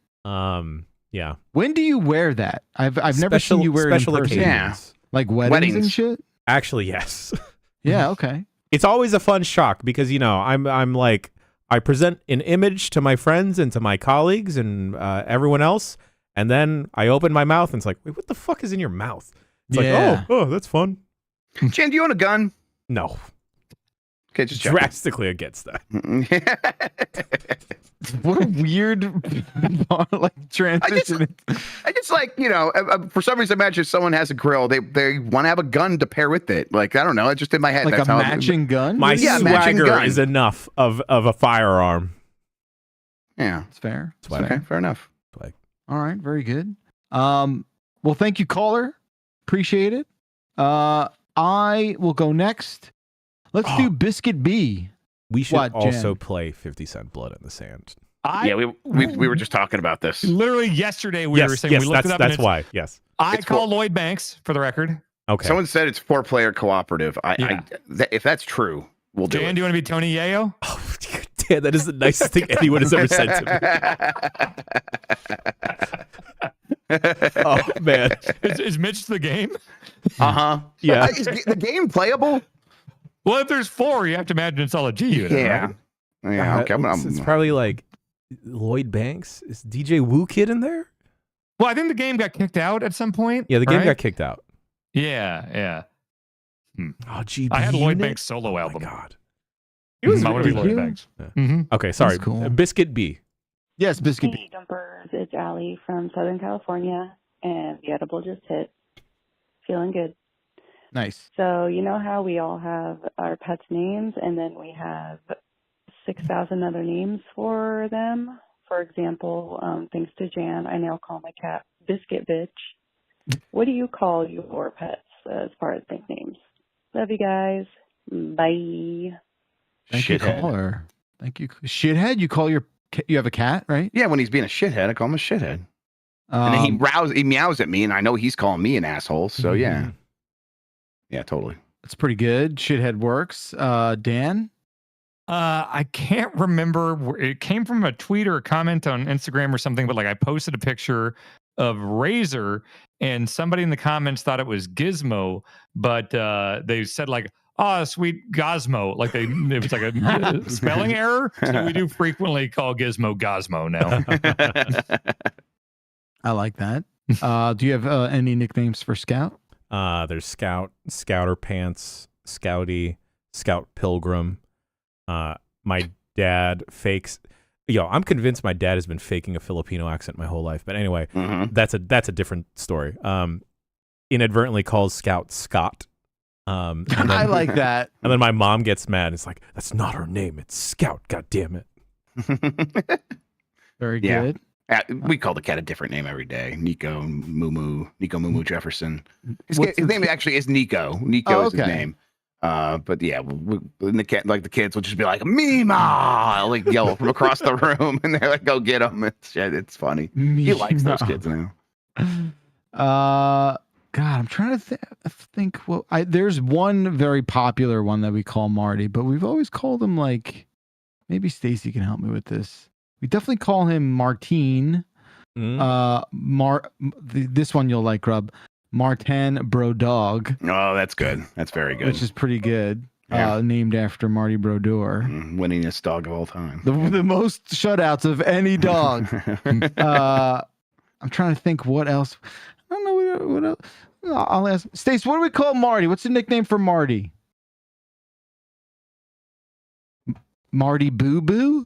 Yeah. When do you wear that? I've never seen you wear it in person. Occasions. Yeah. Like weddings and shit. Actually, yes. Yeah, okay. It's always a fun shock because, you know, I'm like, I present an image to my friends and to my colleagues and everyone else, and then I open my mouth and it's like, wait, what the fuck is in your mouth? It's like, oh, that's fun. Jan, do you own a gun? No. Okay, just drastically against that. What a weird like transition. I just like, you know, for some reason, imagine if someone has a grill, they want to have a gun to pair with it. Like, I don't know, it's just in my head. Like that's a matching gun? My swagger is enough of a firearm. Yeah, it's fair. Okay, fair enough. Swag. All right, very good. Well, thank you, caller. Appreciate it. I will go next. Let's do Biscuit B. We should also play 50 Cent Blood in the Sand. We were just talking about this. Literally yesterday we were saying we looked it up. That's why. Yes. I call Lloyd Banks for the record. Okay. Someone said it's 4-player cooperative. If that's true, we'll do it. Do you want to be Tony Yayo? Oh, damn, that is the nicest thing anyone has ever said to me. Oh man, is Mitch the game? Yeah. Is the game playable? Well, if there's 4, you have to imagine it's all a G unit. Yeah. Right? Yeah. Okay. It's probably like Lloyd Banks. Is DJ Woo Kid in there? Well, I think the game got kicked out at some point. Yeah, the game got kicked out. Yeah. Oh, gee. I had Lloyd Banks solo album. Oh, my God. It was really Lloyd Banks. Yeah. Mm-hmm. Okay, sorry. Cool. Biscuit B. Yes, Biscuit B. Hey, Jumpers. It's Allie from Southern California, and the edible just hit. Feeling good. Nice. So you know how we all have our pets' names, and then we have 6,000 other names for them. For example, thanks to Jan, I now call my cat Biscuit Bitch. What do you call your pets as far as nicknames? Love you guys. Bye. Thank you, caller. Thank you, shithead. You have a cat, right? Yeah, when he's being a shithead, I call him a shithead. And then he meows at me, and I know he's calling me an asshole. So yeah. Yeah, totally. That's pretty good. Shithead works. Dan? I can't remember. It came from a tweet or a comment on Instagram or something, but like I posted a picture of Razor and somebody in the comments thought it was Gizmo, but they said like, oh, sweet Gosmo. Like it was like a spelling error. So we do frequently call Gizmo Gosmo now. I like that. Do you have any nicknames for Scout? There's Scout, Scouter Pants, Scouty, Scout Pilgrim. My dad fakes. I'm convinced my dad has been faking a Filipino accent my whole life. But anyway, that's a different story. Inadvertently calls Scout Scott. And then, I like that. And then my mom gets mad. It's like, that's not her name. It's Scout. God damn it. Very good. We call the cat a different name every day. Nico Moo Jefferson. His name actually is Nico. Nico is his name. But yeah, the kids will just be like Mima, like yell from across the room, and they're like, "Go get him!" It's funny. He likes those kids now. God, I'm trying to think. Well, there's one very popular one that we call Marty, but we've always called him like. Maybe Stacy can help me with this. We definitely call him Martine. This one you'll like, Grub. Martin Bro Dog. Oh, that's good. That's very good. Which is pretty good. Yeah. Named after Marty Brodeur. Winningest dog of all time. The most shutouts of any dog. I'm trying to think what else. I don't know what else. I'll ask. Stace, what do we call Marty? What's the nickname for Marty? Marty Boo Boo?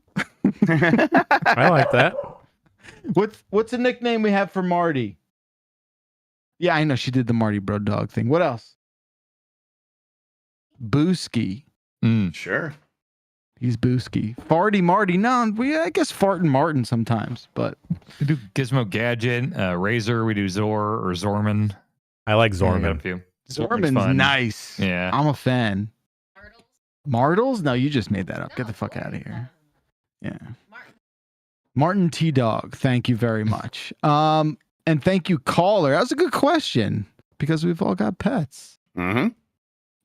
I like that. What's a nickname we have for Marty? Yeah, I know she did the Marty Bro Dog thing. What else? Booski. Sure. He's Booski. Farty Marty. No, I guess Fart and Martin sometimes, but we do Gizmo Gadget, Razor. We do Zor or Zorman. I like Zorman. Zorman's nice. Yeah, I'm a fan. Martles? No, you just made that up. Get the fuck out of here. Yeah. Martin T. Dog, thank you very much. And thank you, caller. That was a good question because we've all got pets. Mm-hmm.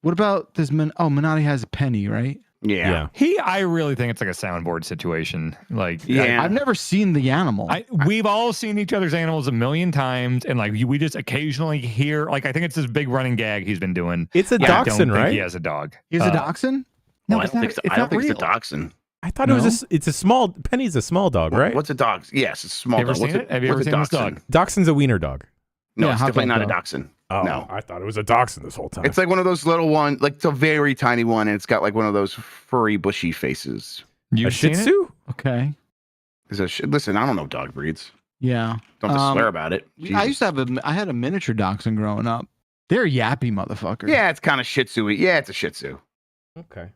What about this? Minotti has a penny, right? Yeah. I really think it's like a soundboard situation. Like, I've never seen the animal. We've all seen each other's animals a million times, and like we just occasionally hear. Like, I think it's this big running gag he's been doing. It's a dachshund, right? He has a dog. He's a dachshund? No, I don't think so. I don't think it's a dachshund. I thought it's a small. Penny's a small dog, right? What's a dog? Yes, it's a small dog. Have you ever seen this dog? Dachshund's a wiener dog. No, it's definitely not a dachshund. Oh, no. I thought it was a dachshund this whole time. It's like one of those little ones, like it's a very tiny one, and it's got like one of those furry, bushy faces. A Shih Tzu? Okay. Listen, I don't know dog breeds. Yeah. Don't have to swear about it. I used to have I had a miniature dachshund growing up. They're yappy motherfuckers. Yeah, it's kind of Shih Tzu-y. Yeah, it's a Shih Tzu. Okay.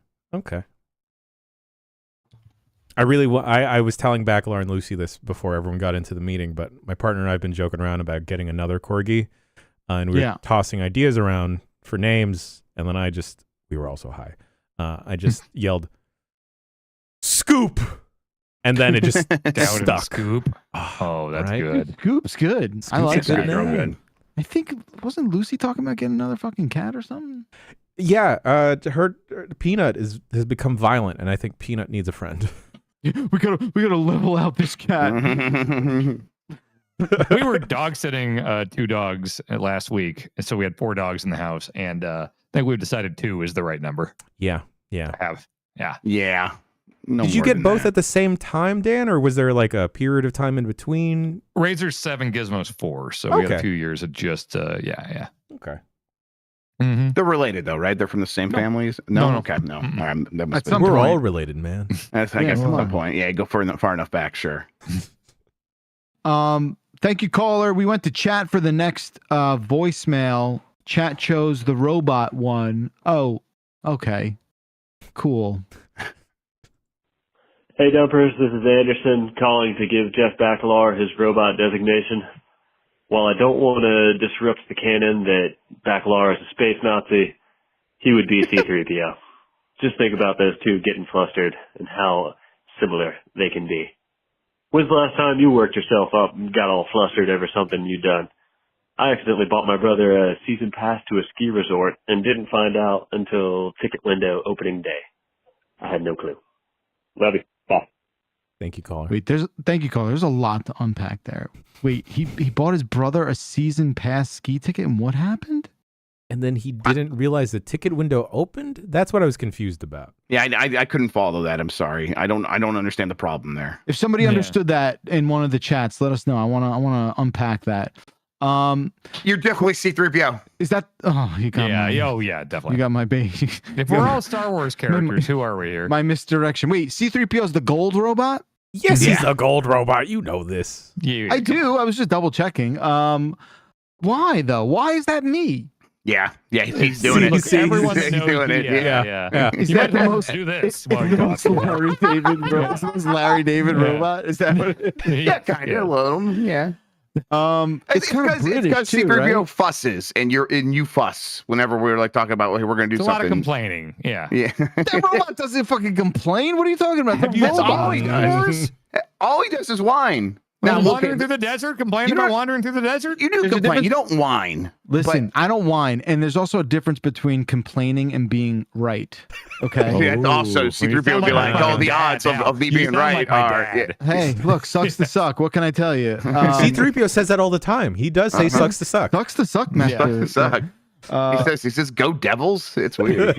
I was telling Bachelor and Lucy this before everyone got into the meeting, but my partner and I have been joking around about getting another Corgi, and we were tossing ideas around for names, and then we were also high. I just yelled, "Scoop!" And then it just stuck. Scoop. Oh, that's good. Scoop's good. I like that. Good. I think, wasn't Lucy talking about getting another fucking cat or something? Yeah, her Peanut has become violent, and I think Peanut needs a friend. We gotta level out this cat. We were dog sitting 2 dogs last week, and so we had 4 dogs in the house, and I think we've decided 2 is the right number. Yeah. Yeah. No. Did you get both at the same time, Dan, or was there like a period of time in between? Razor's 7, Gizmo's 4, so we got a few years of just Okay. Mm-hmm. They're related though, right? They're from the same families. No. Okay, no. Mm-hmm. All right, that must We're all related, man. I guess that's the point. Yeah, go far enough back, sure. Thank you, caller. We went to chat for the next voicemail. Chat chose the robot one. Oh, okay, cool. Hey, Dumpers, this is Anderson calling to give Jeff Bachelor his robot designation. While I don't want to disrupt the canon that Bachelor is a space Nazi, he would be C-3PO. Just think about those two getting flustered and how similar they can be. When's the last time you worked yourself up and got all flustered over something you'd done? I accidentally bought my brother a season pass to a ski resort and didn't find out until ticket window opening day. I had no clue. Love you. Bye. Thank you, caller. Thank you, caller. There's a lot to unpack there. Wait, he bought his brother a season pass ski ticket, and what happened? And then he didn't realize the ticket window opened? That's what I was confused about. Yeah, I couldn't follow that. I'm sorry. I don't understand the problem there. If somebody understood that in one of the chats, let us know. I wanna unpack that. You're definitely C-3PO. Is that? Oh, you got me. Oh, yeah, definitely. You got my baby. If we're all Star Wars characters, who are we here? My misdirection. Wait, C-3PO is the gold robot? Yes, he's a gold robot. You know this. I do. I was just double checking. Why though? Why is that me? Yeah, he's doing it. Look, everyone's doing it. Yeah. Is you that the most? Do this. Larry David robot? Larry David robot? Is that what it is? Yeah, kind of a little. Yeah. It's because C-3PO right? fusses, and you fuss whenever we're like talking about, hey, we're going to do it's something. A lot of complaining. Yeah. That robot doesn't fucking complain. What are you talking about? That's all he does. All he does is whine. Now, wandering through the desert, complaining about wandering through the desert? You do complain. You don't whine. Listen, I don't whine. And there's also a difference between complaining and being right. Okay. Yeah, also, C-3PO would be like, the odds of me being right are. Hey, look, sucks to suck. What can I tell you? C-3PO says that all the time. He does say sucks to suck. Sucks to suck, man. Sucks to suck. He says, go Devils. It's weird.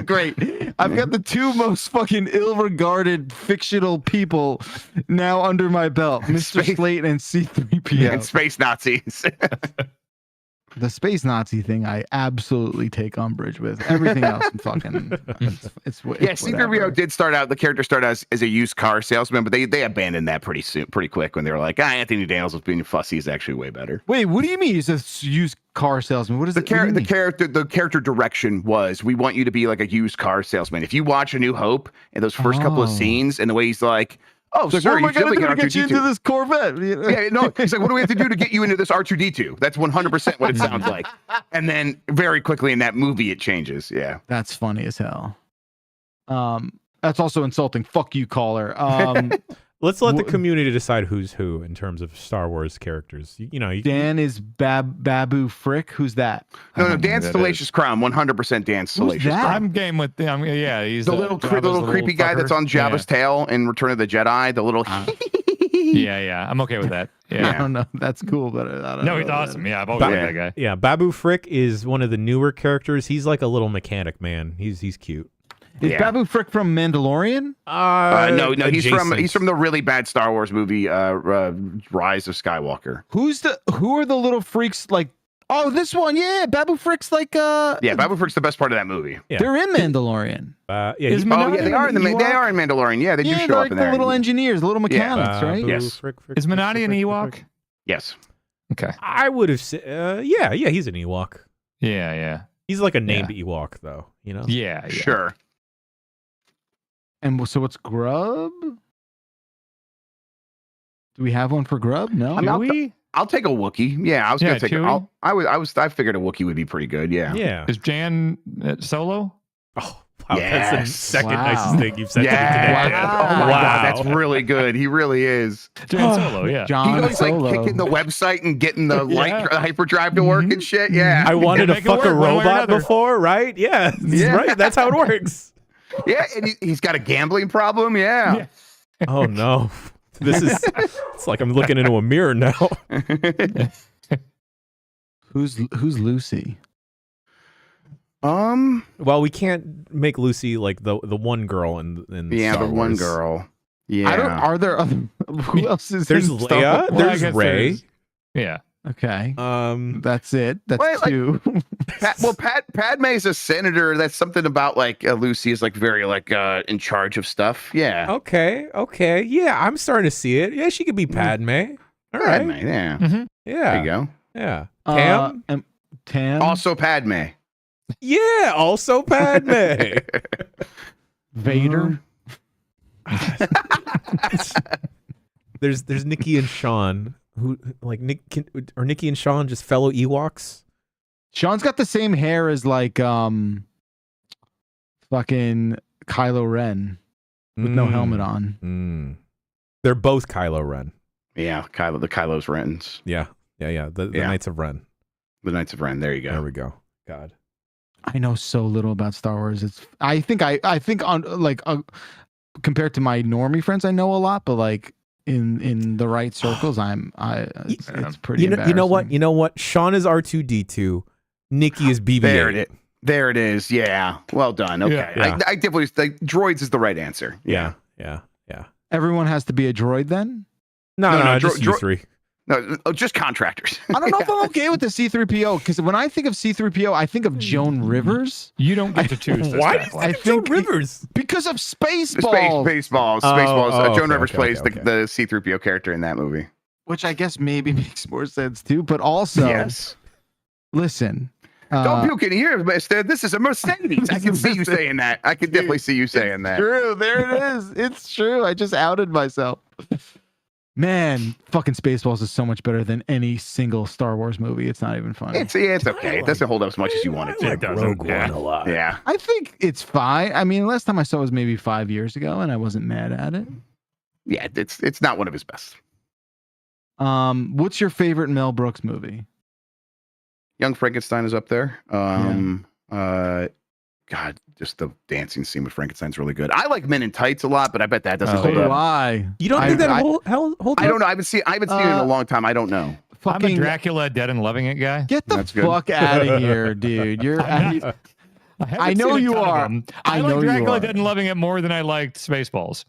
Great. I've got the 2 most fucking ill-regarded fictional people now under my belt. Mr. Slayton and C-3PO. And space Nazis. The space Nazi thing, I absolutely take umbrage with. Everything else, I'm fucking. It's C-3PO did start out. The character started out as a used car salesman, but they abandoned that pretty quick when they were like, Anthony Daniels was being fussy is actually way better. Wait, what do you mean he's a used car salesman? What is the character direction was we want you to be like a used car salesman. If you watch A New Hope and those first couple of scenes and the way he's like, Oh, Like, sir, what am I you should going to do to get get you into this Corvette? Yeah, no, he's like, what do we have to do to get you into this R2D2? That's 100% what it sounds like. And then very quickly in that movie, it changes. Yeah. That's funny as hell. That's also insulting. Fuck you, caller. Let's let the community decide who's who in terms of Star Wars characters. You know, Dan is Bab Baboo Frick. Who's that? No, Dan's Salacious Crown. 100% Dan's Salacious Crown. I'm game with them. Yeah, he's the little creepy guy that's on Jabba's tail in Return of the Jedi. The little. Yeah, I'm okay with that. Yeah, I don't know. That's cool, but I don't know. No, he's awesome. Yeah, I've always liked that guy. Yeah, Baboo Frick is one of the newer characters. He's like a little mechanic man. He's cute. Is Baboo Frick from Mandalorian? No, he's from the really bad Star Wars movie, Rise of Skywalker. Who are the little freaks like? Oh, this one, yeah. Baboo Frick's like yeah, Baboo Frick's the best part of that movie. Yeah. They're in Mandalorian. They are in Mandalorian. Yeah, they do show up in there. The little engineers, the little mechanics, right? Yes. Frick, is Minati an Ewok? Yes. Okay. I would have said, yeah, he's an Ewok. Yeah. He's like a named Ewok, though. You know? Yeah. Sure. And so what's Grub? Do we have one for Grub? No. I'll take a Wookiee. Yeah, I was gonna take. I figured a Wookiee would be pretty good. Yeah. Yeah. Is Jan Solo? Oh, wow, that's the second nicest thing you've said to me today. Wow. Oh my God, that's really good. He really is. Jan Solo. Yeah. John He's Solo. like kicking the website and getting the hyperdrive to work and shit. Yeah. I wanted to fuck a robot before, right? Yeah. Right. That's how it works. Yeah, and he's got a gambling problem. Yeah. Oh no. It's like I'm looking into a mirror now. Who's Lucy? Well, we can't make Lucy like the one girl in Star the Wars. one girl. Yeah. Are there other? Who else is? There's in Star Leia. Wars? There's Rey. Yeah. Okay. That's it. That's two. Padme's a senator. That's something about like Lucy is like very like in charge of stuff. Yeah. Okay. Yeah, I'm starting to see it. Yeah, she could be Padme. All right. Padme. Yeah. Mm-hmm. Yeah. There you go. Yeah. Tam. Tam. Also Padme. Yeah. Also Padme. Vader. There's Nikki and Sean. Who like are Nikki and Sean just fellow Ewoks? Sean's got the same hair as like fucking Kylo Ren with no helmet on. They're both Kylo Ren. Yeah, the Kylo's Rens. Yeah. The Knights of Ren. The Knights of Ren. There you go. There we go. God, I know so little about Star Wars. I think on like compared to my normie friends, I know a lot, but like. In the right circles, it's pretty. You know what? Sean is R2D2. Nikki is BB-8. There it is. Yeah. Well done. Okay. Yeah. I definitely think droids is the right answer. Yeah. Everyone has to be a droid then? No, just you three. No, just contractors. I don't know if I'm okay with the C-3PO because when I think of C-3PO, I think of Joan Rivers. You don't get to choose. Why do you think Joan Rivers? Because of Spaceballs. Spaceballs. Joan Rivers plays the C-3PO character in that movie. Which I guess maybe makes more sense too, but also, listen. Don't puke in here, mister. This is a Mercedes. I can see you saying that. I can definitely see you saying that. True. There it is. It's true. I just outed myself. Man, fucking Spaceballs is so much better than any single Star Wars movie. It's not even funny. It's okay. It doesn't hold up as much as you want it to. I like Rogue One a lot. Yeah. I think it's fine. I mean, last time I saw it was maybe 5 years ago, and I wasn't mad at it. Yeah, it's not one of his best. What's your favorite Mel Brooks movie? Young Frankenstein is up there. God, just the dancing scene with Frankenstein's really good. I like Men in Tights a lot, but I bet that doesn't hold up. Why? You don't think that hold up? I don't know. I haven't seen it in a long time. I don't know. I'm a Dracula Dead and Loving It guy. Get the fuck out of here, dude. I know you are. I like Dracula Dead and Loving It more than I liked Spaceballs.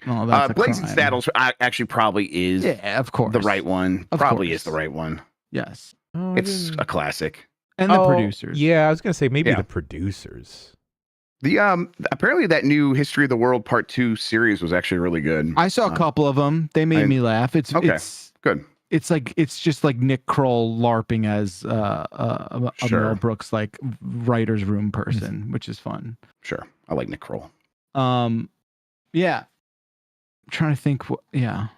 Oh, that's Blazing Saddles actually probably is. Yeah, of course. The right one. Probably is the right one. Yes. It's a classic. And the producers. Yeah, I was gonna say maybe the producers. The apparently that new History of the World Part 2 series was actually really good. I saw a couple of them. They made me laugh. It's good. It's just like Nick Kroll LARPing as a Mel Brooks like writer's room person, which is fun. Sure, I like Nick Kroll. Yeah. trying to think. Yeah.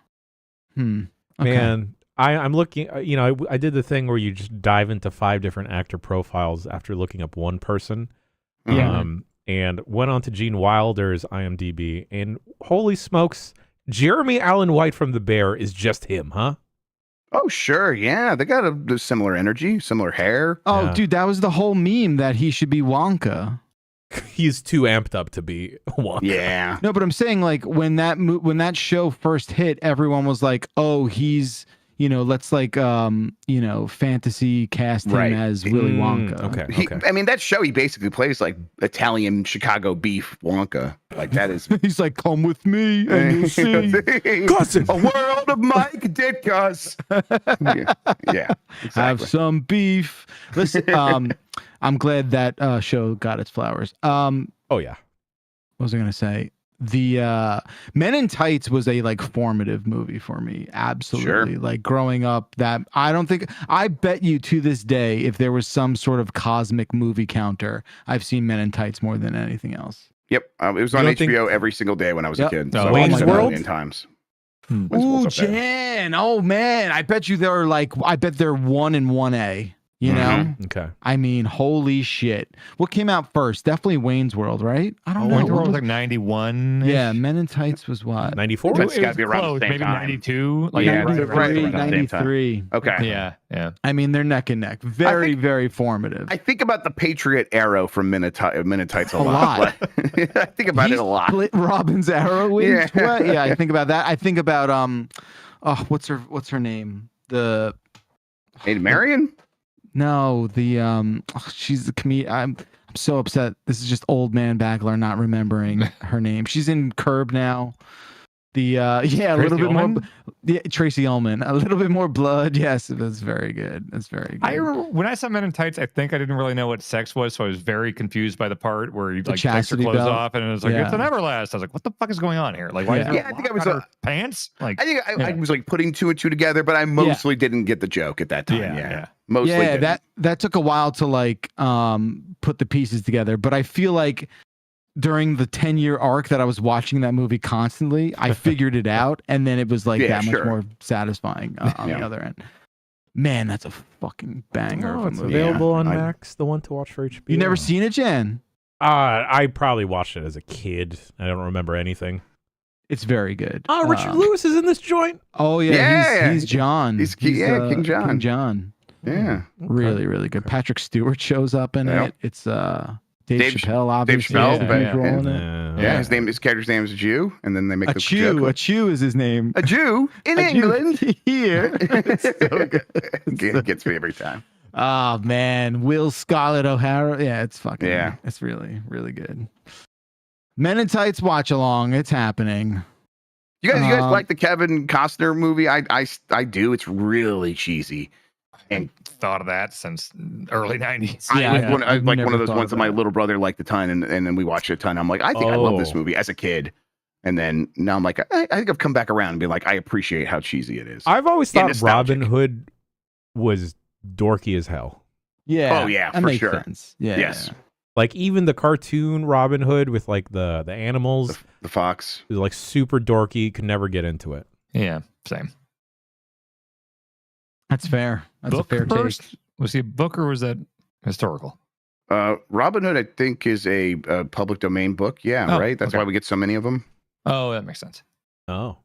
Okay. Man, I'm looking. I did the thing where you just dive into 5 different actor profiles after looking up one person. Yeah. And went on to Gene Wilder's IMDb, and holy smokes, Jeremy Allen White from The Bear is just him, huh? Oh, sure. Yeah. They got a similar energy, similar hair. Oh, Yeah. dude, that was the whole meme that he should be Wonka. He's too amped up to be Wonka. Yeah. No, but I'm saying like when that show first hit, everyone was like, "Oh, he's let's like fantasy cast him as Willy Wonka." Okay. I mean, that show he basically plays like Italian Chicago beef Wonka. Like that is. He's like, "Come with me and you'll see." Cousin. A world of Mike Ditka's. Yeah. Exactly. Have some beef. Listen, I'm glad that show got its flowers. Oh yeah. What was I gonna say? The Men in Tights was a like formative movie for me. Absolutely. Sure. Like growing up, I bet you to this day, if there was some sort of cosmic movie counter, I've seen Men in Tights more than anything else. Yep. It was on HBO every single day when I was a kid. So Wayne's I watched it a World? million times. Ooh, Jan. Oh man. I bet they're 1 and 1A. You know? Okay. I mean, holy shit. What came out first? Definitely Wayne's World, right? I don't know. Wayne's World was like 91. Yeah, Men in Tights was what? 94? That's got to be around the same maybe time. 92. Like Yeah, right around that. 93. Okay. Yeah. I mean, they're neck and neck. Very, very formative. I think about the Patriot arrow from Men in Tights a A lot. I think about it a lot. Split Robin's arrow in Yeah. sweat. Yeah, I think about that. I think about what's her name? The Hey, Marion? No, she's the comedian. I'm so upset. This is just old man Bagler not remembering her name. She's in Curb now. A little bit more. Yeah, Tracy Ullman. A little bit more blood. Yes, that's very good. That's very good. When I saw Men in Tights, I think I didn't really know what sex was, so I was very confused by the part where he like takes her chastity clothes belt. off, and it was like it's an Everlast. I was like, what the fuck is going on here? Like, why is there I think I was her pants? Like, I think I was like putting 2 and 2 together, but I mostly didn't get the joke at that time. Yeah. Mostly didn't. that took a while to like put the pieces together, but I feel like during the 10-year arc that I was watching that movie constantly, I figured it out, and then it was like much more satisfying on the other end. Man, that's a fucking banger of a It's movie. available on Max, the one to watch for HBO. You never seen it, Jen? I probably watched it as a kid. I don't remember anything. It's very good. Oh, Richard Lewis is in this joint. Oh yeah, he's John. He's King John. King John. Yeah, really, really good. Patrick Stewart shows up in it. It's Dave Chappelle, obviously. Dave Chappelle, in it. Yeah, his character's name is Jew, and then they make the joke. A Chew is his name. A Jew in England. Here. It's so good. It gets me every time. Oh man, Will Scarlett O'Hara. Yeah, it's fucking. Yeah, it's really, really good. Men in Tights watch along. It's happening. You guys like the Kevin Costner movie? I do. It's really cheesy. And thought of that since early 90s. I was one of those ones that my little brother liked a ton, and then we watched it a ton. I'm like, I think I love this movie as a kid. And then now I'm like, I think I've come back around and be like, I appreciate how cheesy it is. I've always thought Robin Hood was dorky as hell. Yeah. Oh yeah, that for makes sure. Sense. Yeah. Yes. Like even the cartoon Robin Hood with like the animals, the fox, is like super dorky. Could never get into it. Yeah, same. That's fair. That's a fair take. Was he a book or was that historical? Robin Hood, I think, is a public domain book. Yeah, right. That's why we get so many of them. Oh, that makes sense. Oh,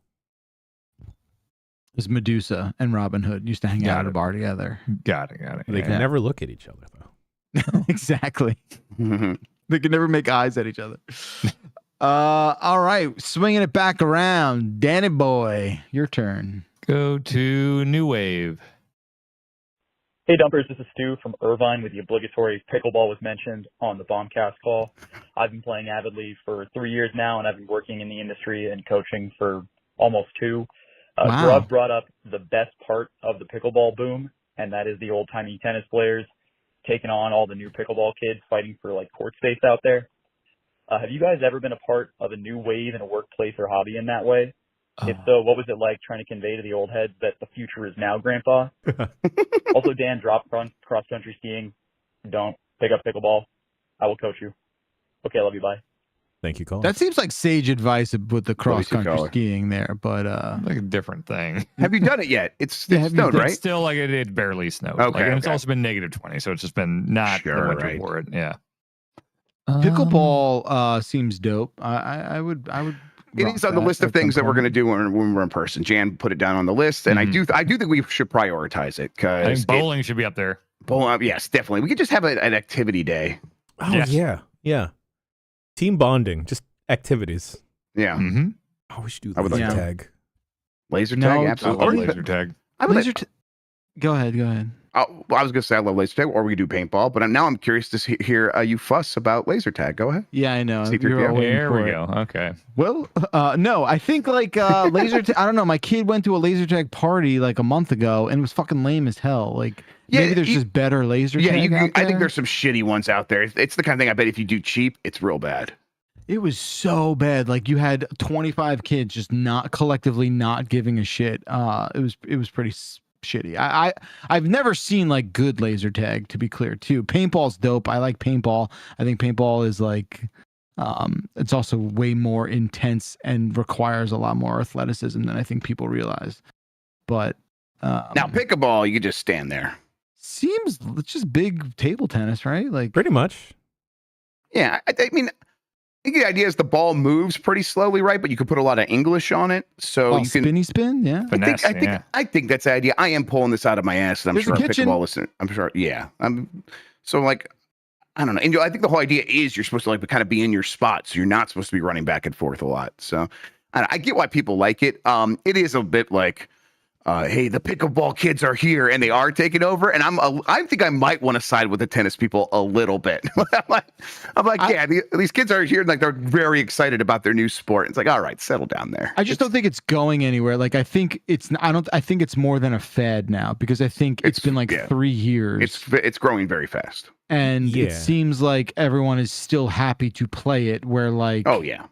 it was Medusa and Robin Hood used to hang out at a bar together. Got it. They can never look at each other though. Exactly. They can never make eyes at each other. All right, swinging it back around, Danny boy, your turn. Go to New Wave. Hey Dumpers, this is Stu from Irvine with the obligatory pickleball was mentioned on the Bombcast call. I've been playing avidly for 3 years now, and I've been working in the industry and coaching for almost 2. Grub brought up the best part of the pickleball boom, and that is the old-timey tennis players taking on all the new pickleball kids fighting for like court space out there. Have you guys ever been a part of a new wave in a workplace or hobby in that way? If so, what was it like trying to convey to the old heads that the future is now, Grandpa? Also, Dan, drop cross-country skiing. Don't pick up pickleball. I will coach you. Okay, love you. Bye. Thank you, Colin. That seems like sage advice with the cross country color. skiing there, but like a different thing. Have you done it yet? It's have you snowed, done- right? It's still like it barely snowed. Okay, Like, and it's okay. also been -20, so it's just been not the Sure, winter right. for it. Yeah. pickleball seems dope. I would. It rock is on the that list of at some things that we're point. going to do when we're in person. Jan put it down on the list, and I do think we should prioritize it I because think bowling should be up there. yes, definitely. We could just have an activity day. Oh Yes. yeah. Team bonding, just activities. Yeah, Mm-hmm. Oh, we should do I would laser like tag. laser No, tag. I love Absolutely. laser tag. I would Laser. Go ahead. Oh, well, I was going to say I love laser tag, or we could do paintball. But now I'm curious to hear you fuss about laser tag. Go ahead. Yeah, I know. C3PO. You're all waiting There for we it. go. Okay. Well, no, I think like laser. I don't know. My kid went to a laser tag party like a month ago, and it was fucking lame as hell. Like maybe there's just better laser tag. I think there's some shitty ones out there. It's the kind of thing I bet if you do cheap, it's real bad. It was so bad. Like you had 25 kids just not collectively not giving a shit. It was pretty shitty. I've never seen like good laser tag, to be clear, too. Paintball's dope. I like paintball. I think paintball is like it's also way more intense and requires a lot more athleticism than I think people realize. But Now pickleball, you could just stand there. seems it's just big table tennis, right? Like Pretty much. Yeah, I mean, I think the idea is the ball moves pretty slowly, right? But you could put a lot of English on it, so you can spinny spin. Yeah, Finesse, I think that's the idea. I am pulling this out of my ass, and I'm There's sure a a kitchen. pickleball listener. I'm sure. Yeah, so like, I don't know. And I think the whole idea is you're supposed to like kind of be in your spot, so you're not supposed to be running back and forth a lot. So I get why people like it. It is a bit like, hey, the pickleball kids are here and they are taking over, and I think I might want to side with the tennis people a little bit. I'm like, yeah, these kids are here, and like they're very excited about their new sport. It's like, all right, settle down there. I just don't think it's going anywhere. Like I think it's I think it's more than a fad now, because I think it's been like 3 years. It's growing very fast. And it seems like everyone is still happy to play it, where like, oh yeah,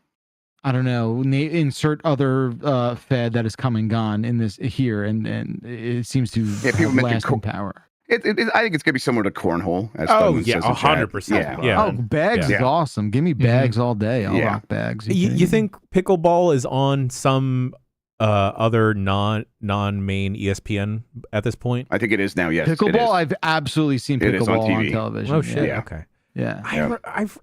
I don't know, insert other fad that is come and gone in this here, and it seems to have lasting power. I think it's gonna be similar to cornhole. As Oh, Douglas yeah, says in chat. 100%. Yeah. Oh, bags is awesome. Give me bags all day. I'll rock bags. You think pickleball is on some other non-main ESPN at this point? I think it is now. Yes, Pickleball. I've absolutely seen It is on pickleball on TV. television. Oh shit! Yeah. Okay. Yeah.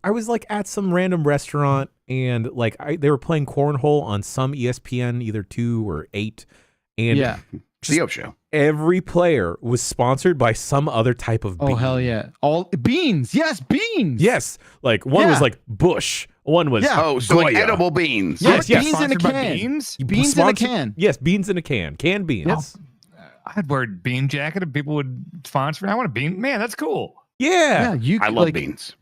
I was like at some random restaurant, and like they were playing cornhole on some ESPN, either 2 or 8, and Theo show. Every player was sponsored by some other type of bean. Oh hell yeah! All beans. Yes, beans. Yes, like one was like Bush. One was so like Goya. edible beans. Yes, yes. beans in a Sponsored by can. beans? Beans in a can. Yes, beans in a can. Canned beans. Yes. I'd wear a bean jacket if people would sponsor me. I want a bean. Man, that's cool. Yeah. You. I love like, beans.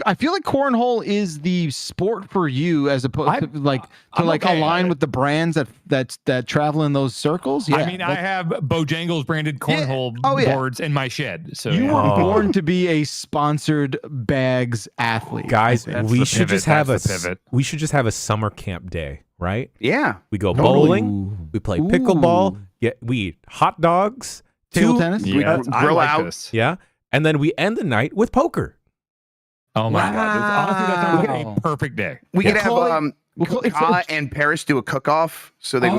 I feel like cornhole is the sport for you, as opposed to like align with the brands that travel in those circles. Yeah, I mean, I have Bojangles branded cornhole boards in my shed. So you were born to be a sponsored bags athlete, Guys, we should just have pivot. we should just have a summer camp day, right? Yeah. We go bowling, we play pickleball, we eat hot dogs, table tennis, we grill out. This. Yeah, and then we end the night with poker. Oh my God! Honestly, that sounds like a perfect day. We could have Kaka and Paris do a cook-off, so they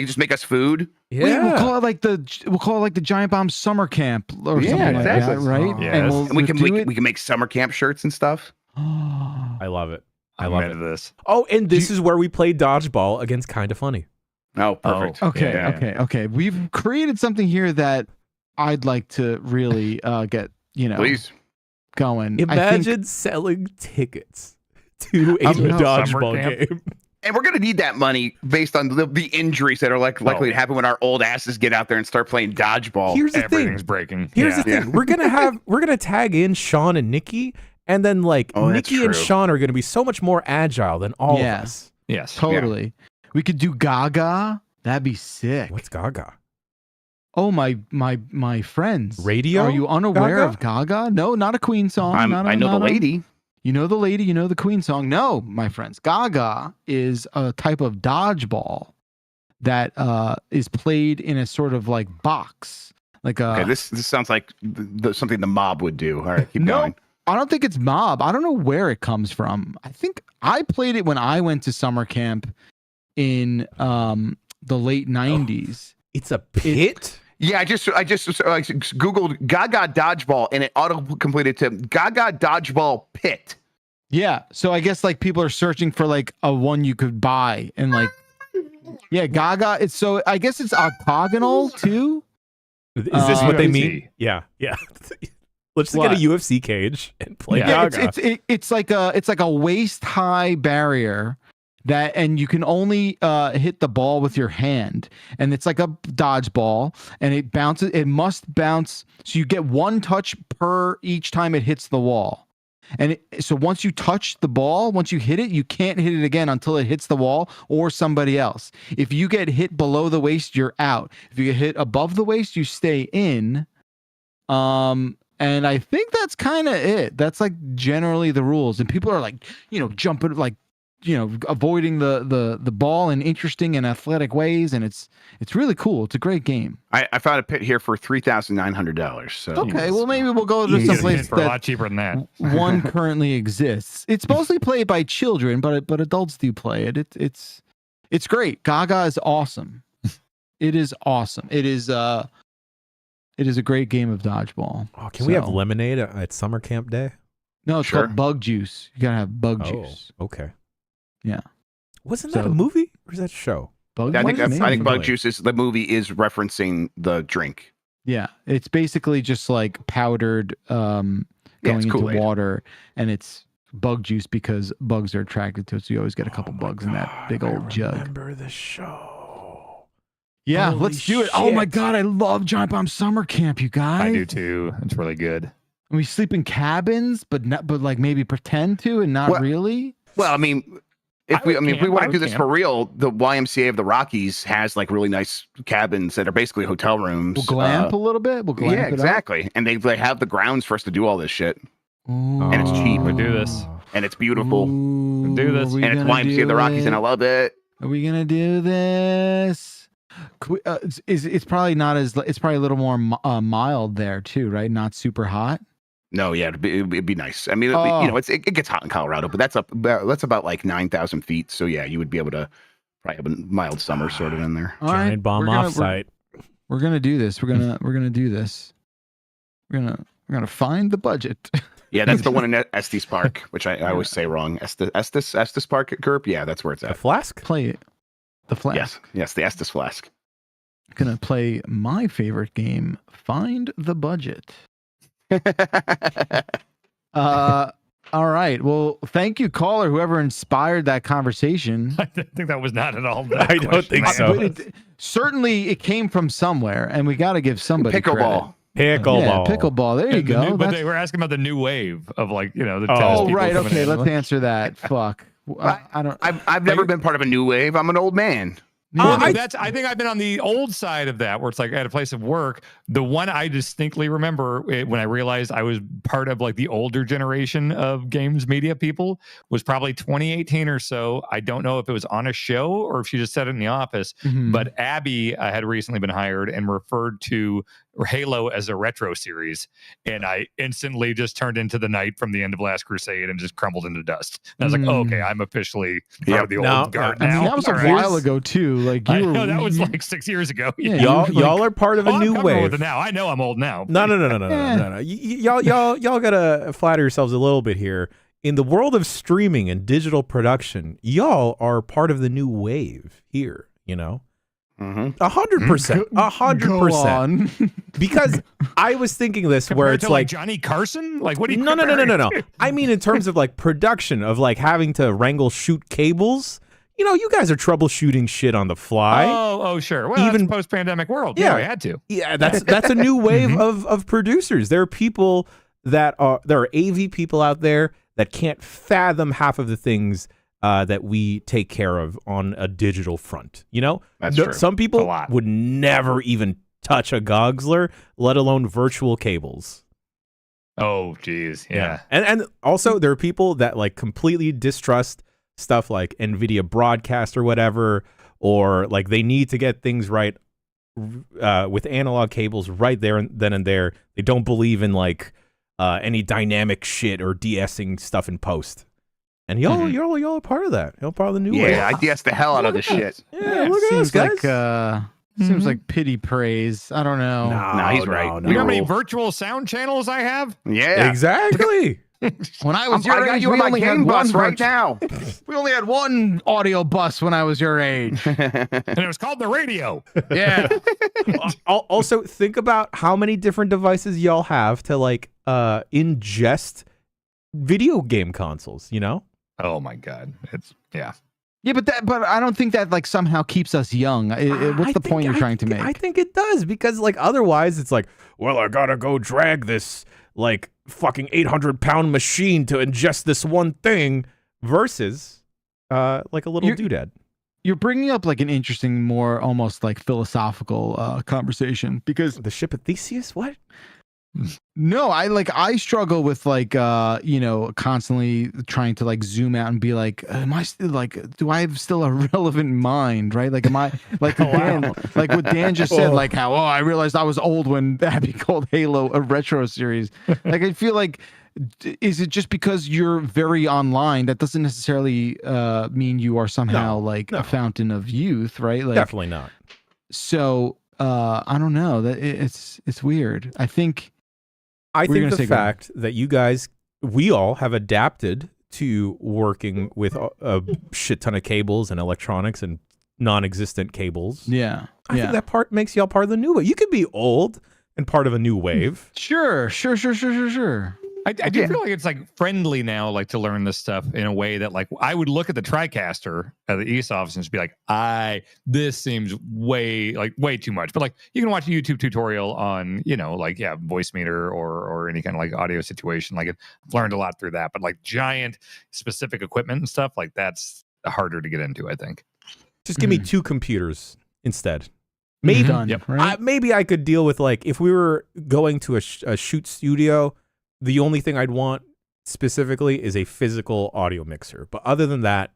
just make us food. Yeah, we'll call it like the giantbomb summer camp or something like that, right? Yes. And we can make summer camp shirts and stuff. I love it. I love it. This. Oh, and this is where we play dodgeball against Kinda Funny. Oh, perfect. Okay. We've created something here that I'd like to really get Please. going. Imagine selling tickets to a dodgeball game. And we're going to need that money based on the injuries that are likely to happen when our old asses get out there and start playing dodgeball. Here's the Everything's thing. breaking. Here's the thing. We're gonna tag in Sean and Nikki, and then Nikki and Sean are gonna be so much more agile than all of us. Yes, totally. We could do Gaga. That'd be sick. What's Gaga? Oh my friends. Radio? Are you unaware Gaga? of Gaga? No, not a Queen song. I know the lady. You know the lady, you know the Queen song. No, my friends. Gaga is a type of dodgeball that is played in a sort of like box. Like okay, this sounds like something the mob would do. All right, keep going. I don't think it's mob. I don't know where it comes from. I think I played it when I went to summer camp in the late 90s. It's a pit? Yeah, I just Googled Gaga dodgeball and it auto-completed to Gaga dodgeball pit. Yeah, so I guess like people are searching for like a one you could buy and like yeah, Gaga. It's so I guess it's octagonal too. Is this what they mean? Yeah. Let's just get a UFC cage and play Gaga. It's like a waist high barrier that, and you can only hit the ball with your hand, and it's like a dodgeball, and it bounces. It must bounce, so you get one touch per each time it hits the wall. And so once you touch the ball, once you hit it, you can't hit it again until it hits the wall or somebody else. If you get hit below the waist, you're out. If you get hit above the waist, you stay in. And I think that's kind of it. That's like generally the rules. And people are like, jumping, like, avoiding the ball in interesting and athletic ways, and it's really cool. It's a great game. I found a pit here for $3,900. So okay, well maybe we'll go to some place for a lot cheaper than that. One currently exists. It's mostly played by children, but adults do play it. It's great. Gaga is awesome. It is awesome. It is a great game of dodgeball. Oh, can we have lemonade at summer camp day? No, it's called bug juice. You gotta have bug juice. Okay. Yeah. Wasn't that a movie or is that a show? I think Bug Juice is the movie is referencing the drink. Yeah, it's basically just like powdered going into Kool-Aid. water, and it's bug juice because bugs are attracted to it. So you always get a couple bugs in that big old jug. Remember the show? Yeah, Holy let's do it. shit. Oh my god, I love Giant Bomb Summer Camp, you guys. I do too. It's really good. And we sleep in cabins, but like maybe pretend to and not really. Well, I mean. If we want to do this for real, the YMCA of the Rockies has like really nice cabins that are basically hotel rooms. We'll glamp a little bit. We'll glamp it exactly. And they have the grounds for us to do all this shit. Ooh. And it's cheap. We do this. And it's beautiful. We do this. And it's YMCA of the Rockies, and I love it. Are we gonna do this? It's probably not as. It's probably a little more mild there too, right? Not super hot. No, yeah, it'd be nice. I mean, it gets hot in Colorado, but that's about like 9,000 feet. So yeah, you would be able to probably have a mild summer sort of in there. Giant bomb offsite. We're gonna do this. We're gonna do this. We're gonna find the budget. Yeah, that's the one in Estes Park, which I always say wrong. Estes Park at Gerp. Yeah, that's where it's at. The Flask. Play it. The Flask. Yes, the Estes Flask. Gonna play my favorite game. Find the budget. All right. Well, thank you, caller, whoever inspired that conversation. I think that was not at all. I don't think so. Certainly, it came from somewhere, and we got to give somebody pickleball. Pickleball. There you go. But they were asking about the new wave of like the tennis oh, people right. coming Okay, in. let's answer that. Fuck. I don't. I've never been part of a new wave. I'm an old man. I think I've been on the old side of that, where it's like at a place of work. The one I distinctly remember when I realized I was part of like the older generation of games media people was probably 2018 or so. I don't know if it was on a show or if she just said it in the office, but Abby had recently been hired and referred to Halo as a retro series, and I instantly just turned into the knight from the end of Last Crusade and just crumbled into dust. And I was like, oh, okay, I'm officially part of the old guard now. I mean, that was a while ago too. Like I know that was like 6 years ago. Yeah, y'all are part of a new wave. With it now. I know I'm old now. No. Y'all gotta flatter yourselves a little bit here. In the world of streaming and digital production, y'all are part of the new wave here. 100%, 100%. Because I was thinking this where it's like Johnny Carson. Like what do you? No. I mean, in terms of like production of like having to shoot cables. You guys are troubleshooting shit on the fly. Oh, sure. Well, even post-pandemic world. Yeah, we had to. Yeah, that's a new wave of producers. There are people there are AV people out there that can't fathom half of the things that we take care of on a digital front. That's true. Some people would never even touch a Gogsler, let alone virtual cables. Oh, geez. Yeah. And also there are people that like completely distrust stuff like NVIDIA broadcast or whatever, or like they need to get things right with analog cables right there and then and there. They don't believe in like any dynamic shit or de-essing stuff in post. And y'all are part of that. Y'all part of the new wave. Yeah, I de-ess the hell out of this shit. Yeah, look at us, guys. Seems like pity praise. I don't know. No, he's right. You know how many virtual sound channels I have? Yeah, exactly. When I was your age, you we on only my had game one bus right now. We only had one audio bus when I was your age. And it was called the radio. Yeah. Also, think about how many different devices y'all have to like ingest video game consoles, you know? Oh my God. Yeah, but I don't think that like somehow keeps us young. What's the point you're trying to make? I think it does, because like otherwise it's like, well, I gotta go drag this like fucking 800-pound machine to ingest this one thing versus like a little doodad. You're bringing up like an interesting, more almost like philosophical conversation, because the ship of Theseus, what? No, I struggle with like constantly trying to like zoom out and be like, am I still like, do I have still a relevant mind, right? Like, am I like Dan, like what Dan just said, like how I realized I was old when Abby called Halo a retro series. Like, I feel like, is it just because you're very online that doesn't necessarily mean you are somehow a fountain of youth, right? Like, definitely not. So I don't know, that it's weird. I think the fact that you guys, we all have adapted to working with a shit ton of cables and electronics and non-existent cables. Yeah. I think that part makes y'all part of the new wave. You could be old and part of a new wave. Sure. I do feel like it's like friendly now, like to learn this stuff in a way that like I would look at the TriCaster at the East office and just be like, this seems way too much. But like you can watch a YouTube tutorial on, voice meter or any kind of like audio situation. Like I've learned a lot through that. But like giant specific equipment and stuff, like that's harder to get into, I think. Just give me 2 computers instead. Maybe, maybe I could deal with like if we were going to a shoot studio. The only thing I'd want specifically is a physical audio mixer. But other than that,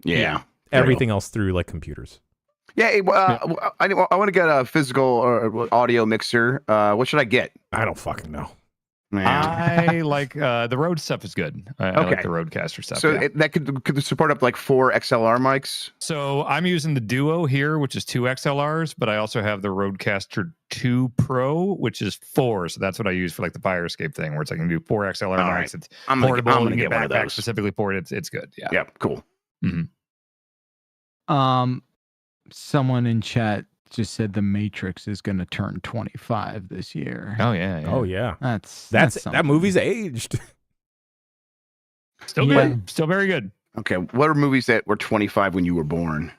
everything else through like computers. I want to get a physical or audio mixer. What should I get? I don't fucking know. I like the Rode stuff is good. I like the Rodecaster stuff. So that could support up to like 4 XLR mics. So I'm using the Duo here, which is 2 XLRs, but I also have the Rodecaster 2 Pro, which is 4. So that's what I use for like the fire escape thing, where it's like I can do 4 XLR mics. Right. It's I'm portable. gonna you get get one of backpack those specifically for it. It's good. Yeah. Yeah. Cool. Mm-hmm. Someone in chat just said The Matrix is going to turn 25 this year. Oh yeah. Oh yeah. That's that movie's aged. Still good. Still very good. Okay. What are movies that were 25 when you were born?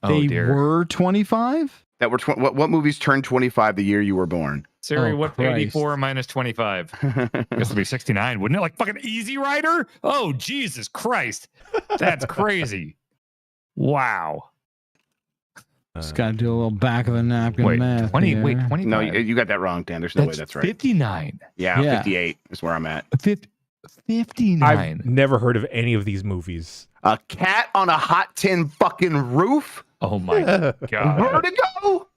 They were 25? That were what movies turned 25 the year you were born? Siri, what's 84 minus 25? I guess it'll be 69, wouldn't it? Like fucking Easy Rider? Oh, Jesus Christ. That's crazy. Wow. Just got to do a little back of the napkin math. 25. No, you got that wrong, Dan. There's no way that's right. 59. Yeah, 58 is where I'm at. 59. I've never heard of any of these movies. A cat on a hot tin fucking roof? Oh my God. Vertigo?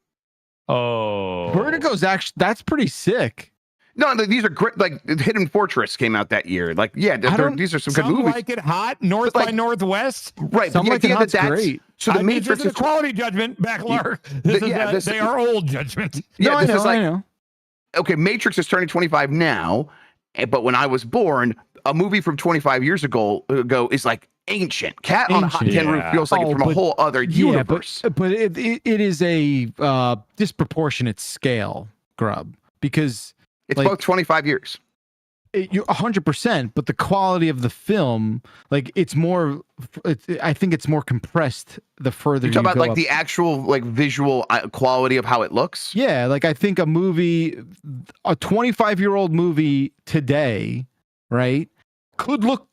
Oh. Vertigo's actually, that's pretty sick. No, these are great. Like Hidden Fortress came out that year. Like, yeah, these are some good movies. Like It Hot, North by Northwest. Right. Some Like It Hot's great. So the Matrix is a quality judgment, Backlar. They are old judgment. Yeah, I know. Okay, Matrix is turning 25 now, but when I was born, a movie from 25 years ago is like ancient. Cat on a hot tin roof feels like it's from a whole other universe. But it is a disproportionate scale, Grub, because it's both 25 years. You're 100%, but the quality of the film, like it's more. I think it's more compressed the further you talk about, like up. the actual like visual quality of how it looks. Yeah, like I think a 25-year-old movie today, right,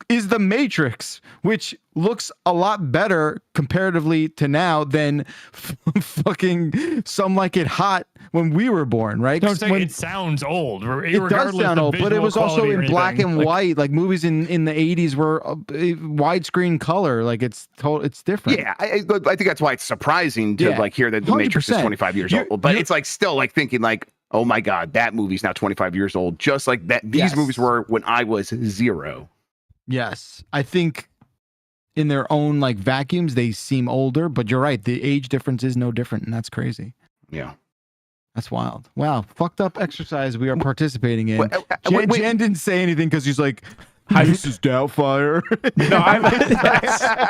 is The Matrix, which looks a lot better comparatively to now than fucking Some Like It Hot when we were born, right? Don't say it sounds old. It does sound old, but it was also in black and white. Like movies in the 80s were widescreen color. Like it's different. Yeah, I think that's why it's surprising to like hear that The Matrix is 25 years old. But it's like still like thinking like, Oh my God, that movie's now 25 years old, just like that. These movies were when I was 0. Yes, I think in their own like vacuums they seem older, but you're right. The age difference is no different, and that's crazy. Yeah. That's wild. Wow, fucked up exercise we are participating in. Wait. Jan didn't say anything because he's like, this is Doubtfire. No,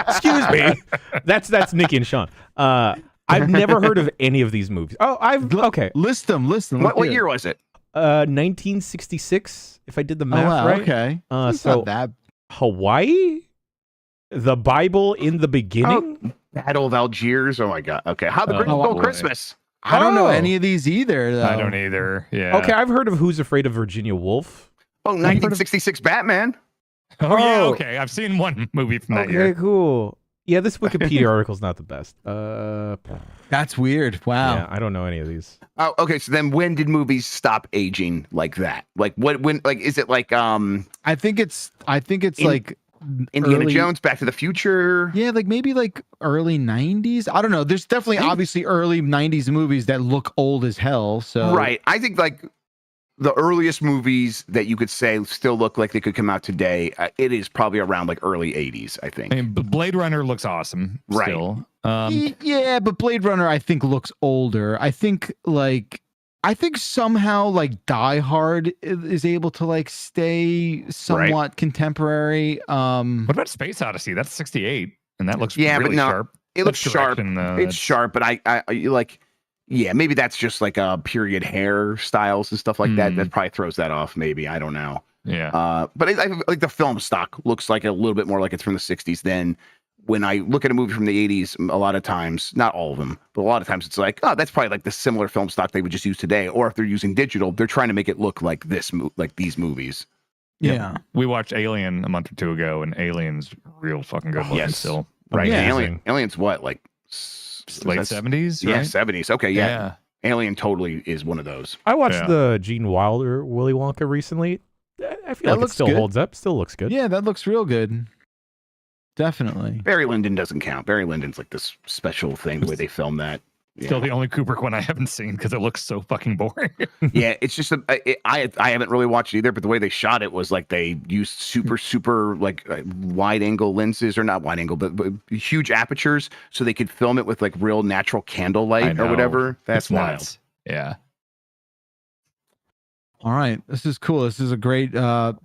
excuse me. That's Nikki and Sean. I've never heard of any of these movies. Oh, okay. List them. What year was it? 1966, if I did the math right. Okay. So that Hawaii, The Bible in the Beginning, Battle of Algiers. Oh my God. Okay. How the Grinch Stole Christmas. I don't know any of these either, though. I don't either. Yeah. Okay, I've heard of Who's Afraid of Virginia Woolf. Oh, 1966 Batman. Oh, yeah. Okay. I've seen one movie from that year. Okay, cool. Yeah, this Wikipedia article's not the best. That's weird. Wow. Yeah, I don't know any of these. Oh, okay. So then, when did movies stop aging like that? Like what? When? Like, is it like I think it's like Indiana Jones, Back to the Future. Yeah, like maybe like early 90s. I don't know. There's definitely obviously early 90s movies that look old as hell. So right. I think like the earliest movies that you could say still look like they could come out today, it is probably around like early 80s, I think. I mean, Blade Runner looks awesome still. Yeah, but Blade Runner I think looks older. I think somehow like Die Hard is able to like stay somewhat contemporary. What about Space Odyssey? That's 68, and that looks really but no, sharp. It looks sharp. It's sharp, but I like, yeah, maybe that's just like period hairstyles and stuff like that. That probably throws that off. Maybe, I don't know. Yeah. But I like the film stock looks like a little bit more like it's from the 60s than when I look at a movie from the 80s. A lot of times, not all of them, but a lot of times it's like, oh, that's probably like the similar film stock they would just use today. Or if they're using digital, they're trying to make it look like like these movies. Yeah. We watched Alien a month or two ago, and Alien's real fucking good looking still. Right. Yeah. Alien's what, like late 70s? Yeah, right? 70s. Okay, yeah. Alien totally is one of those. I watched the Gene Wilder Willy Wonka recently. I feel like it still holds up. Still looks good. Yeah, that looks real good. Definitely. Barry Lyndon doesn't count. Barry Lyndon's like this special thing, the way they film that. Still the only Kubrick one I haven't seen because it looks so fucking boring. Yeah, it's just I haven't really watched it either, but the way they shot it was like they used super like wide angle lenses, or not wide angle, but huge apertures, so they could film it with like real natural candlelight or whatever. That's wild. Nuts. Yeah. All right, this is cool. This is a great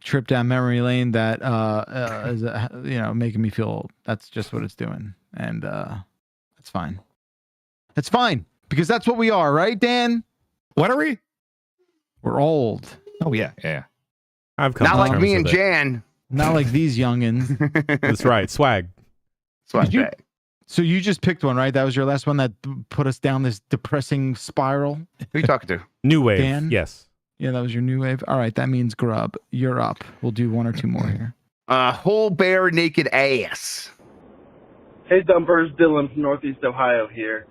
trip down memory lane that is making me feel old. That's just what it's doing, and that's fine. That's fine, because that's what we are, right, Dan? What are we? We're old. Oh yeah. I've come not like me and Jan. Not like these youngins. That's right. Swag. Swag. So you just picked one, right? That was your last one that put us down this depressing spiral. Who are you talking to? New Wave. Dan? Yes. Yeah, that was your new wave. All right, that means Grub. You're up. We'll do one or two more here. Whole bare naked ass. Hey, Dumpers. Dylan from Northeast Ohio here.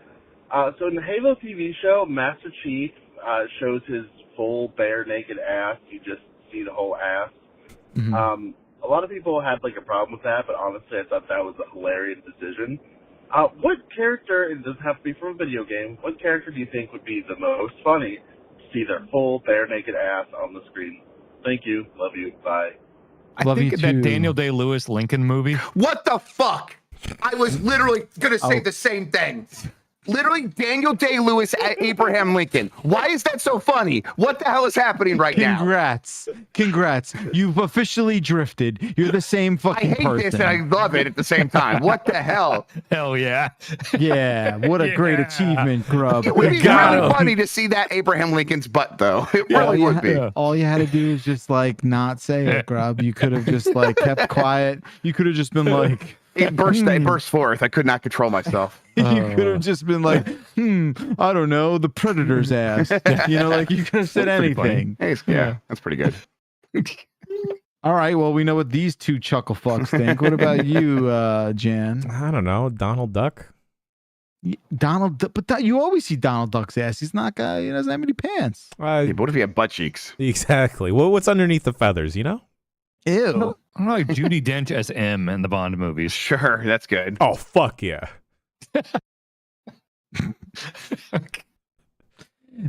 So in the Halo TV show, Master Chief shows his full bare naked ass. You just see the whole ass. Mm-hmm. A lot of people had like a problem with that, but honestly, I thought that was a hilarious decision. What character, and it doesn't have to be from a video game, what character do you think would be the most funny to see their full bare naked ass on the screen? Thank you. Love you. Bye. I think that Daniel Day-Lewis Lincoln movie. What the fuck? I was literally going to say the same thing. Literally, Daniel Day-Lewis at Abraham Lincoln. Why is that so funny? What the hell is happening right now? Congrats. You've officially drifted. You're the same fucking person. I hate this and I love it at the same time. What the hell? Hell yeah. Yeah, what a great achievement, Grub. It would be really funny to see that Abraham Lincoln's butt, though. It really would be. All you had to do is just, like, not say it, Grub. You could have just, like, kept quiet. You could have just been like... It burst forth. I could not control myself. You could have just been like, I don't know, the Predator's ass. Like you could have said anything. Hey, yeah, that's pretty good. All right, well, we know what these two chuckle fucks think. What about you, Jan? I don't know, Donald Duck. But you always see Donald Duck's ass. He doesn't have any pants. But what if he had butt cheeks? Exactly. Well, what's underneath the feathers, you know? Ew. I like Judi Dench as M in the Bond movies. Sure, that's good. Oh, fuck yeah.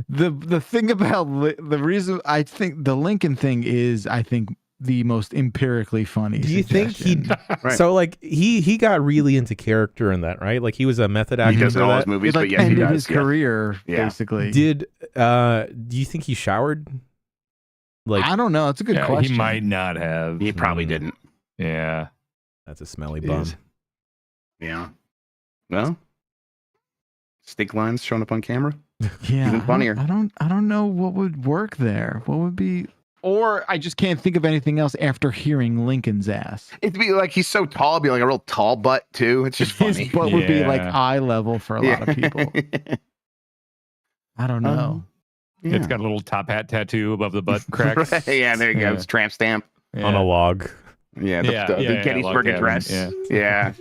The thing about the reason I think the Lincoln thing is, I think, the most empirically funny. Do you think he? Right. So like he got really into character in that, right? Like he was a method actor. He does in all his It movies, like but yes, he ended does. his career Yeah. basically. Do you think he showered? Like I don't know. That's a good question. He might not have. He probably didn't. Yeah. That's a smelly bum. Yeah. Well, stink lines showing up on camera. Yeah, Even funnier. I don't know what would work there. What would be? Or I just can't think of anything else after hearing Lincoln's ass. It'd be like he's so tall, it'd be like a real tall butt too. It's just funny. His butt would be like eye level for a lot of people. I don't know. Yeah. It's got a little top hat tattoo above the butt cracks. Yeah, there you go. It's tramp stamp on a log. Yeah, the Gettysburg log Address. cabin, Yeah.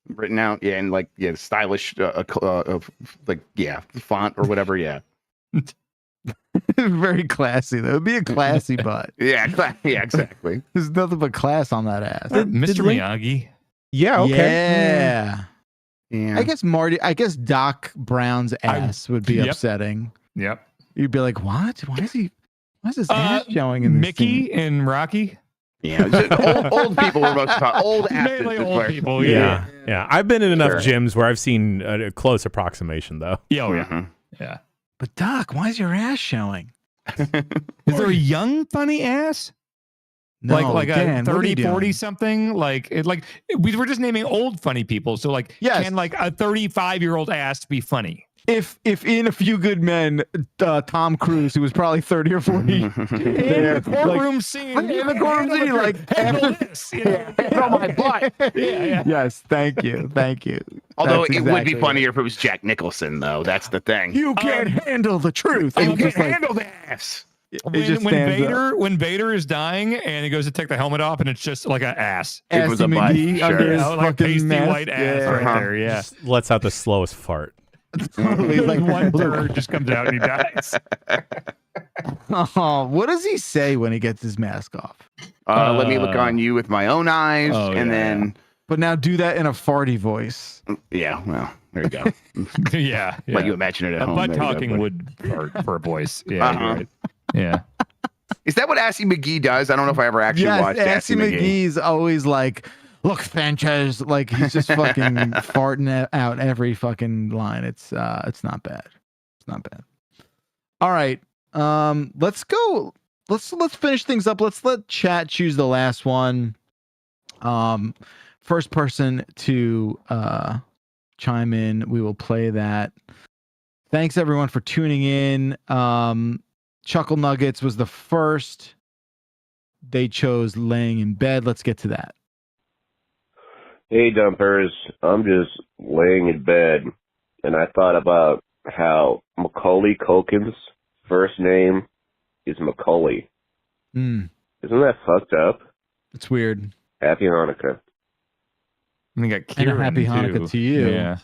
Written out. Yeah, and like stylish font or whatever. Yeah. Very classy though. It'd be a classy butt. Yeah, exactly. There's nothing but class on that ass. Mr. Miyagi. Yeah. Okay. Yeah. I guess Doc Brown's ass would be upsetting. Yep. You'd be like, what? Why is his ass showing in this Mickey scene? and Rocky? Yeah. Old people were most old asses. Mainly old people, Yeah. I've been in enough gyms where I've seen a close approximation though. Yeah. Yeah. But Doc, why is your ass showing? Is there a young funny ass? No, like Dan, a what are you 30, 40 doing? something? We were just naming old funny people. So can like a 35-year-old ass be funny? If in A Few Good Men, Tom Cruise, who was probably 30 or 40, in the courtroom scene, handle this. Handle my butt. Yeah. Yes, thank you. Although That's it would be exactly funnier if it was Jack Nicholson, though. That's the thing. You can't handle the truth. You And can't just like, handle the ass. When Vader is dying and he goes to take the helmet off and it's just like an ass. It was Assy a butt. McGee under Sure. his Like fucking pasty mask. white ass right there. Yeah. Just lets out the slowest fart. Totally, like, one turd just comes out and he dies. Oh, what does he say when he gets his mask off? Let me look on you with my own eyes, then. But now do that in a farty voice. Yeah, well, there you go. Yeah. Let you imagine it at home. Butt There you go, talking buddy. would fart for a voice. Yeah. You're right. Yeah. Is that what Assy McGee does? I don't know if I ever actually watched Assy Assy McGee. McGee's always like, look, Sanchez, like he's just fucking farting out every fucking line. It's not bad. It's not bad. All right. Let's go. Let's finish things up. Let's let chat choose the last one. First person to chime in, we will play that. Thanks everyone for tuning in. Chuckle Nuggets was the first. They chose laying in bed. Let's get to that. Hey, dumpers. I'm just laying in bed, and I thought about how Macaulay Culkin's first name is Macaulay. Isn't that fucked up? It's weird. Happy Hanukkah. And we got And Kieran. a happy too. Hanukkah to you. Yeah.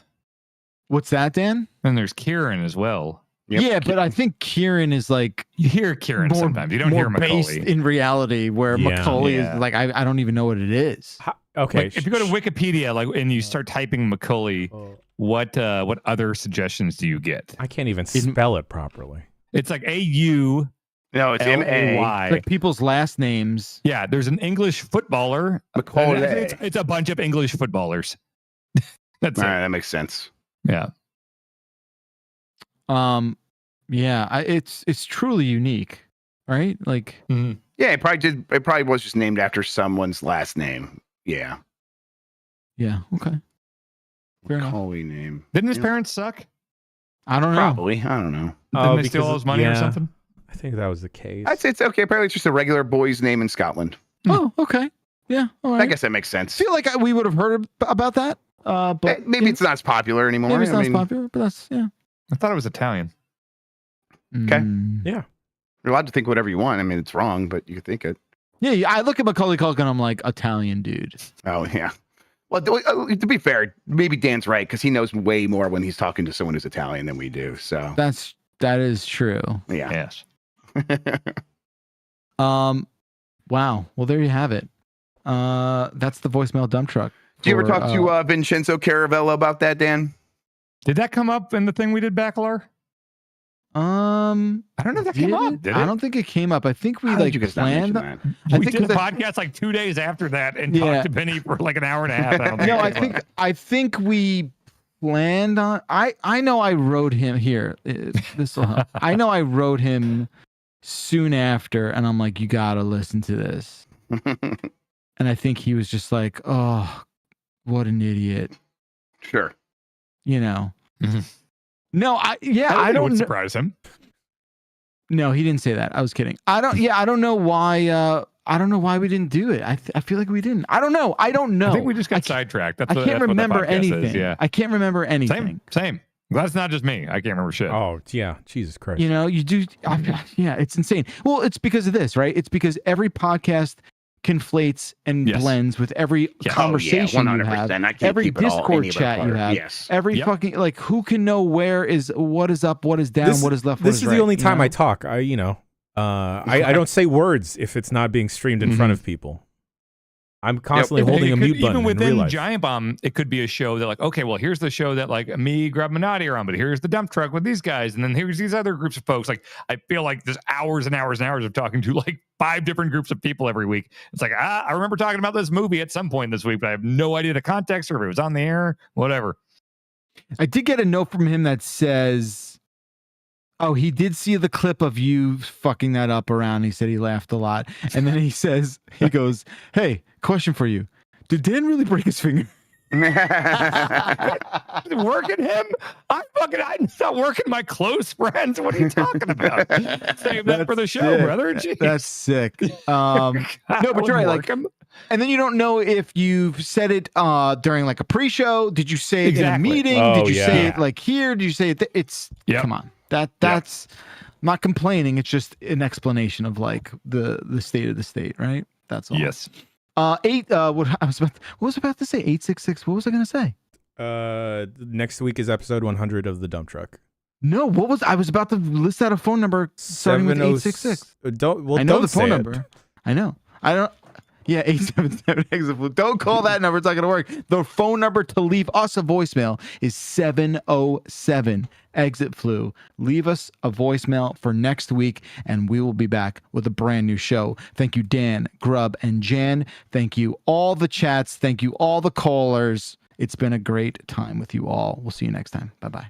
What's that, Dan? And there's Kieran as well. Yeah, but I think Kieran is like you hear Kieran more, sometimes. You don't more hear Macaulay based in reality, where Macaulay is like I don't even know what it is. Okay, Like, if you go to Wikipedia, and you start typing Macaulay, what other suggestions do you get? I can't even spell it properly. It's like AU. No, it's M-A-Y. Like people's last names. Yeah, there's an English footballer. Macaulay. It's a bunch of English footballers. That's All it. right, that makes sense. Yeah. Yeah, it's truly unique, right? Like, Yeah, it probably was just named after someone's last name. Yeah. Yeah. Okay. Fair enough. Macaulay name. Didn't his parents suck? I don't know. Probably. I don't know. Didn't they steal all his money or something? I think that was the case. I'd say it's okay. Apparently, it's just a regular boy's name in Scotland. Oh, okay. Yeah. All right. I guess that makes sense. I feel like we would have heard about that. But maybe it's not as popular anymore. Maybe it's not I as mean, popular, but that's I thought it was Italian. Okay. Yeah. You're allowed to think whatever you want. I mean, it's wrong, but you can think it. Yeah, I look at Macaulay Culkin, I'm like, Italian dude. Oh, yeah. Well, to be fair, maybe Dan's right because he knows way more when he's talking to someone who's Italian than we do. So that is true. Yeah. Yes. Wow. Well, there you have it. That's the voicemail dump truck. Do you ever talk to Vincenzo Caravello about that, Dan? Did that come up in the thing we did, Bacalar? I don't know if that came up. Did it? I don't think it came up. I think we you guys not mention planned. that? We did a podcast like 2 days after that and talked to Benny for like an hour and a half. I think we planned on. I know I wrote him here. This will help. I know I wrote him soon after, and I'm like, you gotta listen to this. And I think he was just like, oh, what an idiot. Sure. You know. Mm-hmm. No, I don't surprise him. No, he didn't say that. I was kidding. I don't know why. I don't know why we didn't do it. I feel like we didn't. I don't know. I think we just got sidetracked. I can't remember anything. Yeah. I can't remember anything. Same. That's not just me. I can't remember shit. Oh, yeah. Jesus Christ. You know, you do. Yeah, it's insane. Well, it's because of this, right? It's because every podcast conflates and blends with every conversation you have, every Discord chat you have, every fucking, like, who can know what is up, what is down, what is left, what is right. This is the only time I talk. I don't say words if it's not being streamed in front of people. I'm constantly holding a mute button. Even in within real life. Giant Bomb, it could be a show that, like, okay, well, here's the show that, like, me, Grub, Minotti are on, but here's the dump truck with these guys, and then here's these other groups of folks. Like, I feel like there's hours and hours and hours of talking to like 5 different groups of people every week. It's like, I remember talking about this movie at some point this week, but I have no idea the context or if it was on the air, whatever. I did get a note from him that says, oh, he did see the clip of you fucking that up around. He said he laughed a lot. And then he goes, hey, question for you. Did Dan really break his finger? Working him? I'm not working my close friends. What are you talking about? Save that for the show, brother. Jeez. That's sick. No, but you're right. Like, and then you don't know if you've said it during like a pre-show. Did you say it in a meeting? Did you say it like here? Did you say it? Come on. That's I'm not complaining. It's just an explanation of like the state of the state, right? That's all. Yes. What was I about to say? 866. What was I going to say? Next week is episode 100 of the dump truck. No, I was about to list out a phone number starting with 866. I know the phone number. I know. I don't. Yeah, 877 exit flu. Don't call that number. It's not going to work. The phone number to leave us a voicemail is 707 exit flu. Leave us a voicemail for next week, and we will be back with a brand new show. Thank you, Dan, Grub, and Jan. Thank you, all the chats. Thank you, all the callers. It's been a great time with you all. We'll see you next time. Bye-bye.